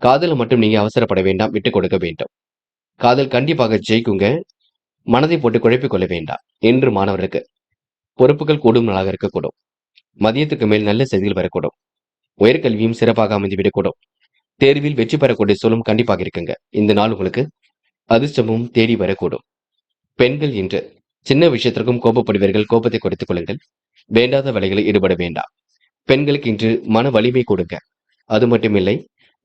காதல மட்டும் நீங்க அவசரப்பட வேண்டாம், விட்டுக் கொடுக்க வேண்டும். காதல் கண்டிப்பாக ஜெயிக்குங்க. மனதை போட்டு குழப்பிக் கொள்ள வேண்டாம். என்று மாணவருக்கு பொறுப்புகள் கூடும் நாளாக இருக்கக்கூடும். மதியத்துக்கு மேல் நல்ல செய்திகள் வரக்கூடும். உயர்கல்வியும் சிறப்பாக அமைந்துவிடக்கூடும். தேர்வில் வெற்றி பெறக்கூடிய சூழலும் கண்டிப்பாக இருக்குங்க. இந்த நாள் உங்களுக்கு அதிர்ஷ்டமும் தேடி வரக்கூடும். பெண்கள் இன்று சின்ன விஷயத்திற்கும் கோபப்படுவீர்கள். கோபத்தை குறைத்துக் கொள்ளுங்கள். வேண்டாத வேலைகளில் ஈடுபட வேண்டாம். பெண்களுக்கு இன்று மன வலிமை கொடுங்க. அது மட்டுமில்லை,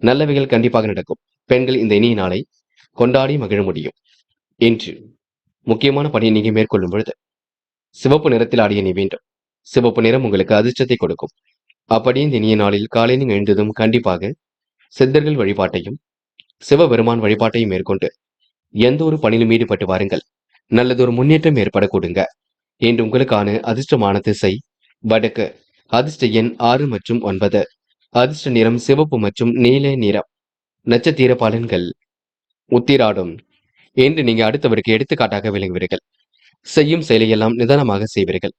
நல்லவைகள் கண்டிப்பாக நடக்கும். பெண்கள் இந்த இனிய நாளை கொண்டாடி மகிழ முடியும். இன்று முக்கியமான பணியை நீங்க மேற்கொள்ளும் பொழுது சிவப்பு நிறத்தில் ஆடிய நீ வேண்டும். சிவப்பு நிறம் உங்களுக்கு அதிர்ஷ்டத்தை கொடுக்கும். அப்படியே இந்த இனிய நாளில் காலை நீங்க எழுந்ததும் கண்டிப்பாக சித்தர்கள் வழிபாட்டையும் சிவபெருமான் வழிபாட்டையும் மேற்கொண்டு எந்த ஒரு பணியிலும் ஈடுபட்டு வாருங்கள். நல்லதொரு முன்னேற்றம் ஏற்பட கொடுங்க. இன்று உங்களுக்கான அதிர்ஷ்டமான திசை வடக்கு. அதிர்ஷ்ட எண் 6 மற்றும் 9. அதிர்ஷ்ட நிறம் சிவப்பு மற்றும் நீல நிறம். நட்சத்திர பலன்கள். உத்திராடும் என்று நீங்க அடுத்தவருக்கு எடுத்துக்காட்டாக விளங்குவீர்கள். செய்யும் செயலையெல்லாம் நிதானமாக செய்வீர்கள்.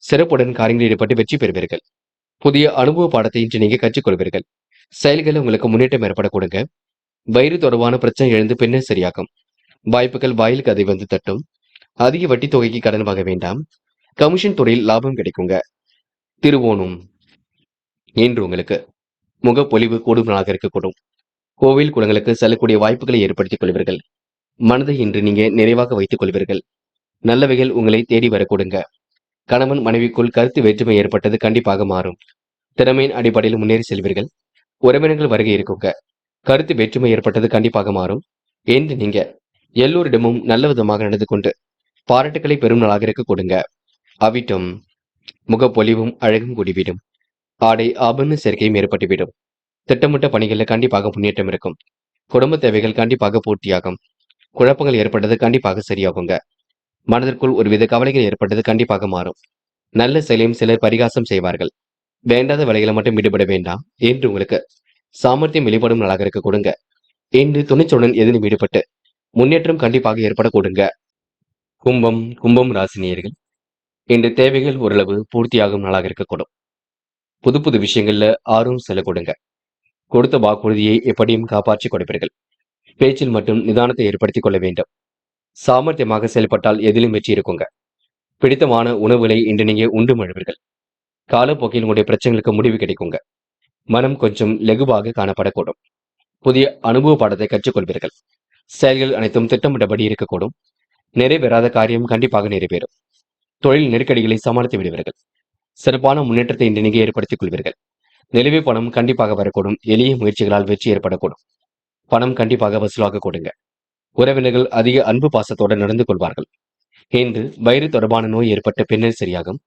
சிறப்புடன் காரியங்களில் ஈடுபட்டு வெற்றி பெறுவீர்கள். புதிய அனுபவ பாடத்தை இன்று நீங்க கற்றுக்கொள்வீர்கள். செயல்களில் உங்களுக்கு முன்னேற்றம் ஏற்பட கொடுங்க. வயிறு தொடர்பான பிரச்சனை எழுந்து பின்னர் சரியாகும். வாய்ப்புகள் வாயிலுக்கு அதை வந்து தட்டும். அதிக வட்டி தொகைக்கு கடன் வாங்க வேண்டாம். கமிஷன் துறையில் லாபம் கிடைக்குங்க. திருவோணம் இன்று உங்களுக்கு முகப்பொலிவு கூடும் நாளாக இருக்கக்கூடும். கோவில் குளங்களுக்கு செல்லக்கூடிய வாய்ப்புகளை ஏற்படுத்திக் கொள்வீர்கள். மனதை இன்று நீங்க நிறைவாக வைத்துக் கொள்வீர்கள். நல்லவைகள் உங்களை தேடி வரக்கூடுங்க. கணவன் மனைவிக்குள் கருத்து வேற்றுமை ஏற்பட்டது கண்டிப்பாக மாறும். திறமையின் அடிப்படையில் முன்னேறி செல்வீர்கள். உறவினர்கள் வருகை இருக்குங்க. கருத்து வேற்றுமை ஏற்பட்டது கண்டிப்பாக மாறும். என்று நீங்க எல்லோரிடமும் நல்ல விதமாக நடந்து கொண்டு பாராட்டுக்களை பெரும் நாளாக இருக்க கொடுங்க. அவிட்டம் முகப்பொலிவும் அழகும் கூடிவிடும். ஆடை ஆபரண சேர்க்கையும் ஏற்பட்டுவிடும். திட்டமிட்ட பணிகளில் கண்டிப்பாக முன்னேற்றம் இருக்கும். குடும்ப தேவைகள் கண்டிப்பாக பூர்த்தியாகும். குழப்பங்கள் ஏற்பட்டது கண்டிப்பாக சரியாகுங்க. மனதிற்குள் ஒருவித கவலைகள் ஏற்பட்டது கண்டிப்பாக மாறும். நல்ல செயலையும் சிலர் பரிகாசம் செய்வார்கள். வேண்டாத வேலைகளை மட்டும் ஈடுபட வேண்டாம். என்று உங்களுக்கு சாமர்த்தியம் வெளிப்படும் நாளாக இருக்க கொடுங்க. இன்று துணிச்சலுடன் எதிலும் ஈடுபட்டு முன்னேற்றம் கண்டிப்பாக ஏற்பட கொடுங்க. கும்பம் ராசினியர்கள் இன்று தேவைகள் ஓரளவு பூர்த்தியாகும் நாளாக இருக்கக்கூடும். புது புது விஷயங்கள்ல ஆர்வம் செல்ல கொடுங்க. கொடுத்த வாக்குறுதியை எப்படியும் காப்பாற்றி கொடுப்பீர்கள். பேச்சில் மட்டும் நிதானத்தை ஏற்படுத்திக் கொள்ள வேண்டும். சாமர்த்தியமாக செயல்பட்டால் எதிலும் வெற்றி இருக்குங்க. பிடித்தமான உணவுகளை இன்று நீங்க உண்டு மழுவீர்கள். காலப்போக்கில் உங்களுடைய பிரச்சனைகளுக்கு முடிவு கிடைக்குங்க. மனம் கொஞ்சம் லெகுவாக காணப்படக்கூடும். புதிய அனுபவ பாடத்தை கற்றுக்கொள்வீர்கள். செயல்கள் அனைத்தும் திட்டமிட்டபடி இருக்கக்கூடும். நிறைவேறாத காரியம் கண்டிப்பாக நிறைவேறும். தொழில் நெருக்கடிகளை சமாளித்து விடுவீர்கள். சிறப்பான முன்னேற்றத்தை இன்று நீங்க ஏற்படுத்திக் கொள்வீர்கள். நிலுவை பணம் கண்டிப்பாக வரக்கூடும். எளிய முயற்சிகளால் வெற்றி ஏற்படக்கூடும். பணம் கண்டிப்பாக வசூலாக கொடுங்க. உறவினர்கள் அதிக அன்பு பாசத்தோடு நடந்து கொள்வார்கள். இன்று வயிறு தொடர்பான நோய் ஏற்பட்ட பின்னர் சரியாகும்.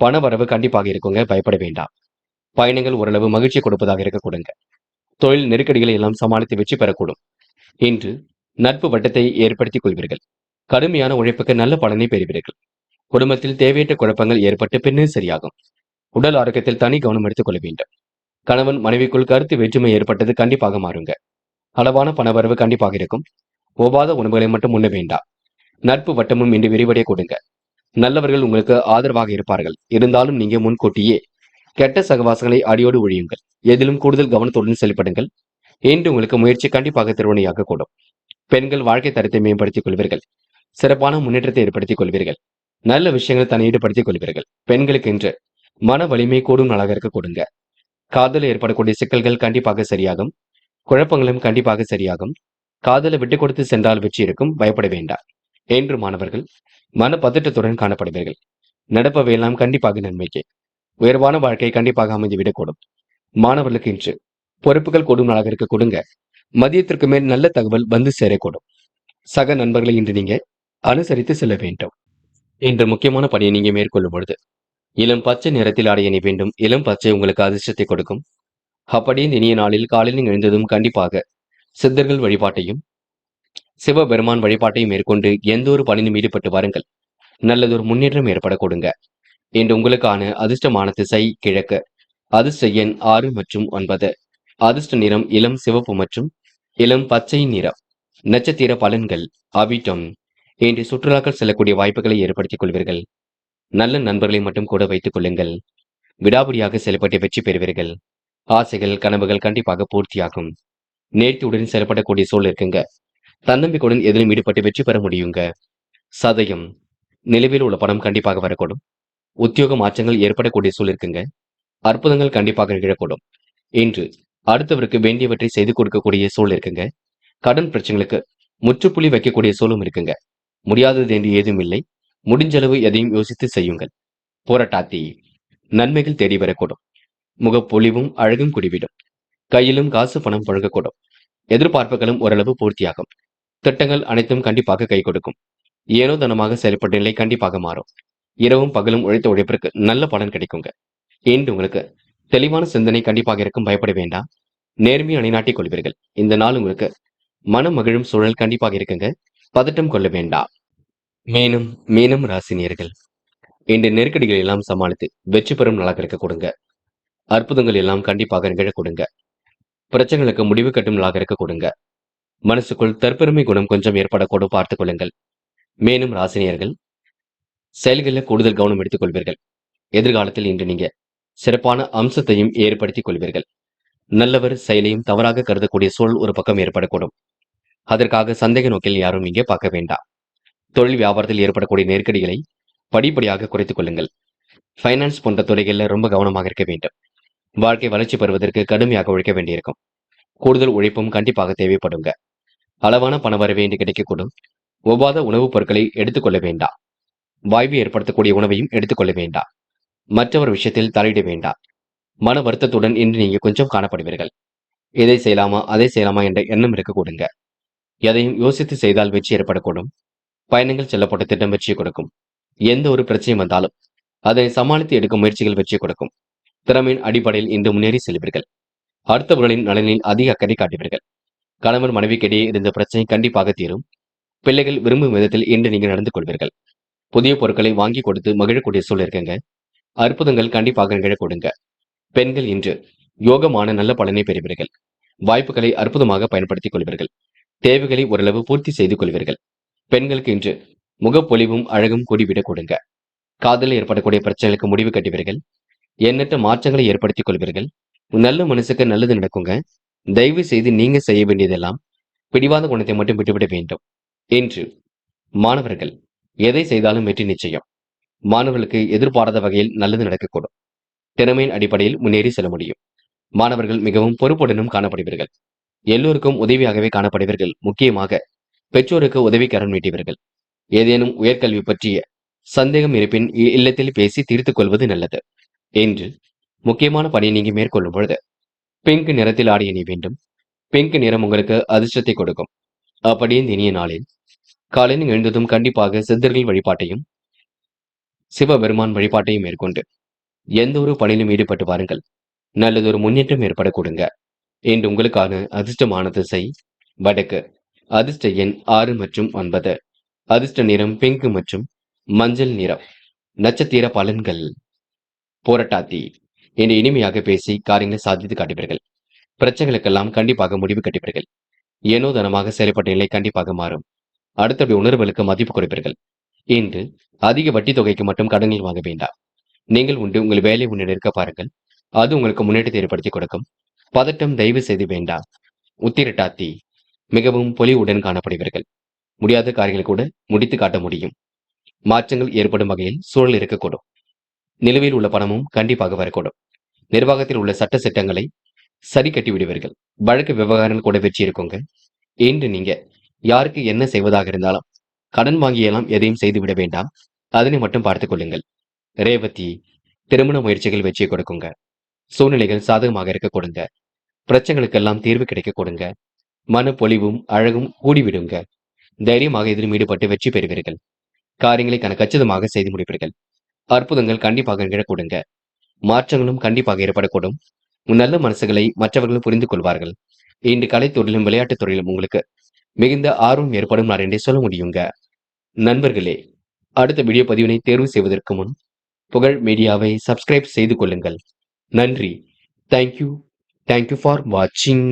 பண வரவு கண்டிப்பாக இருக்குங்க, பயப்பட வேண்டாம். பயணங்கள் ஓரளவு மகிழ்ச்சி கொடுப்பதாக இருக்க கொடுங்க. தொழில் நெருக்கடிகளை எல்லாம் சமாளித்து வெற்றி பெறக்கூடும். இன்று நட்பு வட்டத்தை ஏற்படுத்திக் கொள்வீர்கள். கடுமையான உழைப்புக்கு நல்ல பலனை பெறுவீர்கள். குடும்பத்தில் தேவையற்ற குழப்பங்கள் ஏற்பட்டு பின்னர் சரியாகும். உடல் ஆரோக்கியத்தில் தனி கவனம் எடுத்துக் கொள்ள வேண்டும். கணவன் மனைவிக்குள் கருத்து வேற்றுமை ஏற்பட்டது கண்டிப்பாக மாறுங்க. அளவான பணவரவு கண்டிப்பாக இருக்கும். ஒவ்வாத உணவுகளை மட்டும் உண்ண வேண்டாம். நட்பு வட்டமும் இன்று விரிவடைய கொடுங்க. நல்லவர்கள் உங்களுக்கு ஆதரவாக இருப்பார்கள். இருந்தாலும் நீங்க முன்கூட்டியே கெட்ட சகவாசங்களை அடியோடு ஒழியுங்கள். எதிலும் கூடுதல் கவனத்துடன் செயல்படுங்கள். இன்று உங்களுக்கு முயற்சி கண்டிப்பாக திருவனையாக கூடும். பெண்கள் வாழ்க்கை தரத்தை மேம்படுத்திக் கொள்வீர்கள். சிறப்பான முன்னேற்றத்தை ஏற்படுத்திக் கொள்வீர்கள். நல்ல விஷயங்கள் தன்னை ஈடுபடுத்திக் கொள்வீர்கள். பெண்களுக்கு இன்று மன வலிமை கூடும் நாளாக இருக்க கொடுங்க. காதலில் ஏற்படக்கூடிய சிக்கல்கள் கண்டிப்பாக சரியாகும். குழப்பங்களும் கண்டிப்பாக சரியாகும். காதலை விட்டுக் கொடுத்து சென்றால் வெற்றி இருக்கும், பயப்பட வேண்டாம். என்று மாணவர்கள் மன பதட்டத்துடன் காணப்படுவீர்கள். நடப்பவையெல்லாம் கண்டிப்பாக நன்மைக்கு. உயர்வான வாழ்க்கை கண்டிப்பாக அமைந்துவிடக்கூடும். மாணவர்களுக்கு இன்று பொறுப்புகள் கூடும் நாளாக இருக்க கொடுங்க. மதியத்திற்கு மேல் நல்ல தகவல் வந்து சேரக்கூடும். சக நண்பர்களை இன்று நீங்க அனுசரித்து செல்ல வேண்டும். இன்று முக்கியமான பணியை நீங்க மேற்கொள்ளும் பொழுது இளம் பச்சை நிறத்தில் ஆடை அணி வேண்டும். இளம் பச்சை உங்களுக்கு அதிர்ஷ்டத்தை கொடுக்கும். அப்படியே இந்த இனிய நாளில் காலையில் எழுந்ததும் கண்டிப்பாக சித்தர்கள் வழிபாட்டையும் சிவபெருமான் வழிபாட்டையும் மேற்கொண்டு எந்த ஒரு பணியிலும் ஈடுபட்டு வாருங்கள். நல்லதொரு முன்னேற்றம் ஏற்பட கொடுங்க. இன்று உங்களுக்கான அதிர்ஷ்டமான திசை கிழக்கு. அதிர்ஷ்ட எண் 6 மற்றும் 9. அதிர்ஷ்ட நிறம் இளம் சிவப்பு மற்றும் இளம் பச்சை நிறம். நட்சத்திர பலன்கள் அவிட்டம். இன்று சுற்றுலாக்கள் செல்லக்கூடிய வாய்ப்புகளை ஏற்படுத்திக் கொள்வீர்கள். நல்ல நண்பர்களை மட்டும் கூட வைத்துக் கொள்ளுங்கள். விடாபிடியாக செயல்பட்டு வெற்றி பெறுவீர்கள். ஆசைகள் கனவுகள் கண்டிப்பாக பூர்த்தியாகும். நேர்த்தியுடன் செயல்படக்கூடிய சூழல் இருக்குங்க. தன்னம்பிக்கையுடன் எதிலும் ஈடுபட்டு வெற்றி பெற முடியுங்க. சதயம். நிலுவையில் உள்ள பணம் கண்டிப்பாக வரக்கூடும். உத்தியோக மாற்றங்கள் ஏற்படக்கூடிய சூழல் இருக்குங்க. அற்புதங்கள் கண்டிப்பாக நிகழக்கூடும். இன்று அடுத்தவருக்கு வேண்டியவற்றை செய்து கொடுக்கக்கூடிய சூழல் இருக்குங்க. கடன் பிரச்சனைகளுக்கு முற்றுப்புள்ளி வைக்கக்கூடிய சூழலும் இருக்குங்க. முடியாதது என்று ஏதும் இல்லை. முடிஞ்சளவு எதையும் யோசித்து செய்யுங்கள். போராட்டாத்தி. நன்மைகள் தேடி வரக்கூடும். முகப்பொலிவும் அழகும் குடிவிடும். கையிலும் காசு பணம் புழங்கக்கூடும். எதிர்பார்ப்புகளும் ஓரளவு பூர்த்தியாகும். திட்டங்கள் அனைத்தும் கண்டிப்பாக கை கொடுக்கும். ஏனோ தனமாக செயல்பட்ட நிலை கண்டிப்பாக மாறும். இரவும் பகலும் உழைத்த உழைப்பிற்கு நல்ல பலன் கிடைக்குங்க. இன்று உங்களுக்கு தெளிவான சிந்தனை கண்டிப்பாக இருக்கும், பயப்பட வேண்டாம். நேர்மையை நிலைநாட்டிக் கொள்வீர்கள். இந்த நாள் உங்களுக்கு மனம் மகிழும் சூழல் கண்டிப்பாக இருக்குங்க. பதட்டம் கொள்ள வேண்டாம். மீனம் மீனம் ராசினியர்கள் இன்று நெருக்கடிகள் எல்லாம் சமாளித்து வெற்றி பெறும் நாளாக இருக்க கொடுங்க. அற்புதங்கள் எல்லாம் கண்டிப்பாக நிகழ கொடுங்க. பிரச்சனைகளுக்கு முடிவு கட்டும் நாளாக இருக்க கொடுங்க. மனசுக்குள் தற்பெருமை குணம் கொஞ்சம் ஏற்படக்கூடும், பார்த்துக் கொள்ளுங்கள். மேலும் ராசினியர்கள் செயல்களில் கூடுதல் கவனம் எடுத்துக் கொள்வீர்கள். எதிர்காலத்தில் இன்று நீங்க சிறப்பான அம்சத்தையும் ஏற்படுத்திக் கொள்வீர்கள். நல்லவர் செயலையும் தவறாக கருதக்கூடிய சூழல் ஒரு பக்கம் ஏற்படக்கூடும். அதற்காக சந்தேக நோக்கில் யாரும் இங்கே பார்க்க வேண்டாம். தொழில் வியாபாரத்தில் ஏற்படக்கூடிய நெருக்கடிகளை படிப்படியாக குறைத்துக் கொள்ளுங்கள். பைனான்ஸ் போன்ற துறைகளில் ரொம்ப கவனமாக இருக்க வேண்டும். வாழ்க்கை வளர்ச்சி பெறுவதற்கு கடுமையாக உழைக்க வேண்டியிருக்கும். கூடுதல் உழைப்பும் கண்டிப்பாக தேவைப்படுங்க. அளவான பண வரவே இன்று கிடைக்கக்கூடும். ஒவ்வாத உணவுப் பொருட்களை எடுத்துக்கொள்ள வேண்டாம். வாய்வு ஏற்படுத்தக்கூடிய உணவையும் எடுத்துக்கொள்ள வேண்டாம். மற்றவர் விஷயத்தில் தலையிட வேண்டாம். மன வருத்தத்துடன் இன்று நீங்க கொஞ்சம் காணப்படுவீர்கள். இதை செய்யலாமா அதை செய்யலாமா என்ற எண்ணம் இருக்க கொடுங்க. எதையும் யோசித்து செய்தால் வெற்றி ஏற்படக்கூடும். பயணங்கள் செல்லப்பட்ட திட்டம் வெற்றியை கொடுக்கும். எந்த ஒரு பிரச்சனையும் வந்தாலும் அதை சமாளித்து எடுக்கும் முயற்சிகள் வெற்றி கொடுக்கும். திறமையின் அடிப்படையில் இன்று முன்னேறி செல்வீர்கள். அடுத்தவர்களின் நலனில் அதிக அக்கறை காட்டுவீர்கள். கணவன் மனைவிக்கிடையே இருந்த பிரச்சனை கண்டிப்பாக தீரும். பிள்ளைகள் விரும்பும் விதத்தில் இன்று நீங்கள் நடந்து கொள்வீர்கள். புதிய பொருட்களை வாங்கி கொடுத்து மகிழக்கூடிய சூழல் இருக்குங்க. அற்புதங்கள் கண்டிப்பாக நிகழ கொடுங்க. பெண்கள் இன்று யோகமான நல்ல பலனை பெறுவீர்கள். வாய்ப்புகளை அற்புதமாக பயன்படுத்திக் கொள்வீர்கள். தேவைகளை ஓரளவு பூர்த்தி செய்து கொள்வீர்கள். பெண்களுக்கு இன்று முகப்பொலிவும் அழகும் கூடிவிடக் கொடுங்க. காதலில் ஏற்படக்கூடிய பிரச்சனைகளுக்கு முடிவு கட்டுவீர்கள். எண்ணற்ற மாற்றங்களை ஏற்படுத்திக் கொள்வீர்கள். நல்ல மனசுக்கு நல்லது நடக்குங்க. தயவு செய்து நீங்க செய்ய வேண்டியதெல்லாம் பிடிவாத குணத்தை மட்டும் விட்டுவிட வேண்டும். இன்று மாணவர்கள் எதை செய்தாலும் வெற்றி நிச்சயம். மாணவர்களுக்கு எதிர்பாராத வகையில் நல்லது நடக்கக்கூடும். திறமையின் அடிப்படையில் முன்னேறி செல்ல முடியும். மாணவர்கள் மிகவும் பொறுப்புடனும் காணப்படுவீர்கள். எல்லோருக்கும் உதவியாகவே காணப்படுவீர்கள். முக்கியமாக பெற்றோருக்கு உதவிக்கரம் நீட்டியவர்கள். ஏதேனும் உயர்கல்வி பற்றிய சந்தேகம் இருப்பின் இல்லத்தில் பேசி தீர்த்துக் கொள்வது நல்லது. என்று முக்கியமான பணியை நீங்க மேற்கொள்ளும் பொழுது பிங்க் நிறத்தில் ஆடை அணிய வேண்டும். பிங்க் நிறம் உங்களுக்கு அதிர்ஷ்டத்தை கொடுக்கும். அப்படியே இந்த இனிய நாளில் காலையில் எழுந்ததும் கண்டிப்பாக சித்தர்கள் வழிபாட்டையும் சிவபெருமான் வழிபாட்டையும் மேற்கொண்டு எந்த ஒரு பணியிலும் ஈடுபட்டு பாருங்கள். நல்லதொரு முன்னேற்றம் ஏற்பட கொடுங்க. இன்று உங்களுக்கான அதிர்ஷ்டமான திசை வடக்கு. அதிர்ஷ்ட எண் 6 மற்றும் 9. அதிர்ஷ்ட நிறம் பிங்க் மற்றும் மஞ்சள் நிறம். நட்சத்திர பலன்கள். போராட்டாத்தி என்று இனிமையாக பேசி காரியங்களை சாதித்து காட்டுவீர்கள். பிரச்சனைகளுக்கெல்லாம் கண்டிப்பாக முடிவு கட்டுவீர்கள். ஏனோ தனமாக செயல்பட்ட நிலை கண்டிப்பாக மாறும். அடுத்தபடி உணர்வுகளுக்கு மதிப்பு கொடுப்பீர்கள். இன்று அதிக வட்டி தொகைக்கு மட்டும் கடனில் வாங்க வேண்டாம். நீங்கள் உண்டு உங்கள் வேலை உண்டு நிற்க பாருங்கள். அது உங்களுக்கு முன்னேற்றத்தை ஏற்படுத்தி கொடுக்கும். பதட்டம் தயவு செய்து வேண்டாம். உத்திரட்டாத்தி மிகவும் பொலிவுடன் காணப்படுவீர்கள். முடியாத காரியங்களை கூட முடித்து காட்ட முடியும். மாற்றங்கள் ஏற்படும் வகையில் சூழல் இருக்கக்கூடும். நிலுவையில் உள்ள பணமும் கண்டிப்பாக வரக்கூடும். நிர்வாகத்தில் உள்ள சட்ட சிட்டங்களை சரி கட்டி விடுவீர்கள். வழக்கு விவகாரங்கள் கூட வெற்றி இருக்குங்க. இன்று நீங்க யாருக்கு என்ன செய்வதாக இருந்தாலும் கடன் வாங்கியெல்லாம் எதையும் செய்துவிட வேண்டாம். அதனை மட்டும் பார்த்துக் கொள்ளுங்கள். ரேவதி திருமண முயற்சிகள் வெற்றியை கொடுக்குங்க. சூழ்நிலைகள் சாதகமாக இருக்க கொடுங்க. பிரச்சனைகளுக்கெல்லாம் தீர்வு கிடைக்க கொடுங்க. மனப்பொலிவும் அழகும் கூடிவிடுங்க. தைரியமாக எதிலும் ஈடுபட்டு வெற்றி பெறுவீர்கள். காரியங்களை கச்சிதமாக செய்து முடிப்பீர்கள். அற்புதங்கள் கண்டிப்பாக நிகழக்கூடுங்க. மாற்றங்களும் கண்டிப்பாக ஏற்படக்கூடும். நல்ல மனசுகளை மற்றவர்களும் புரிந்து கொள்வார்கள். இன்று கலைத்துறையிலும் விளையாட்டுத் துறையிலும் உங்களுக்கு மிகுந்த ஆர்வம் ஏற்படும் நான் என்றே சொல்ல முடியுங்க. நண்பர்களே, அடுத்த வீடியோ பதிவினை தேர்வு செய்வதற்கு முன் புகழ் மீடியாவை சப்ஸ்கிரைப் செய்து கொள்ளுங்கள். நன்றி. தேங்க்யூ ஃபார் வாட்சிங்.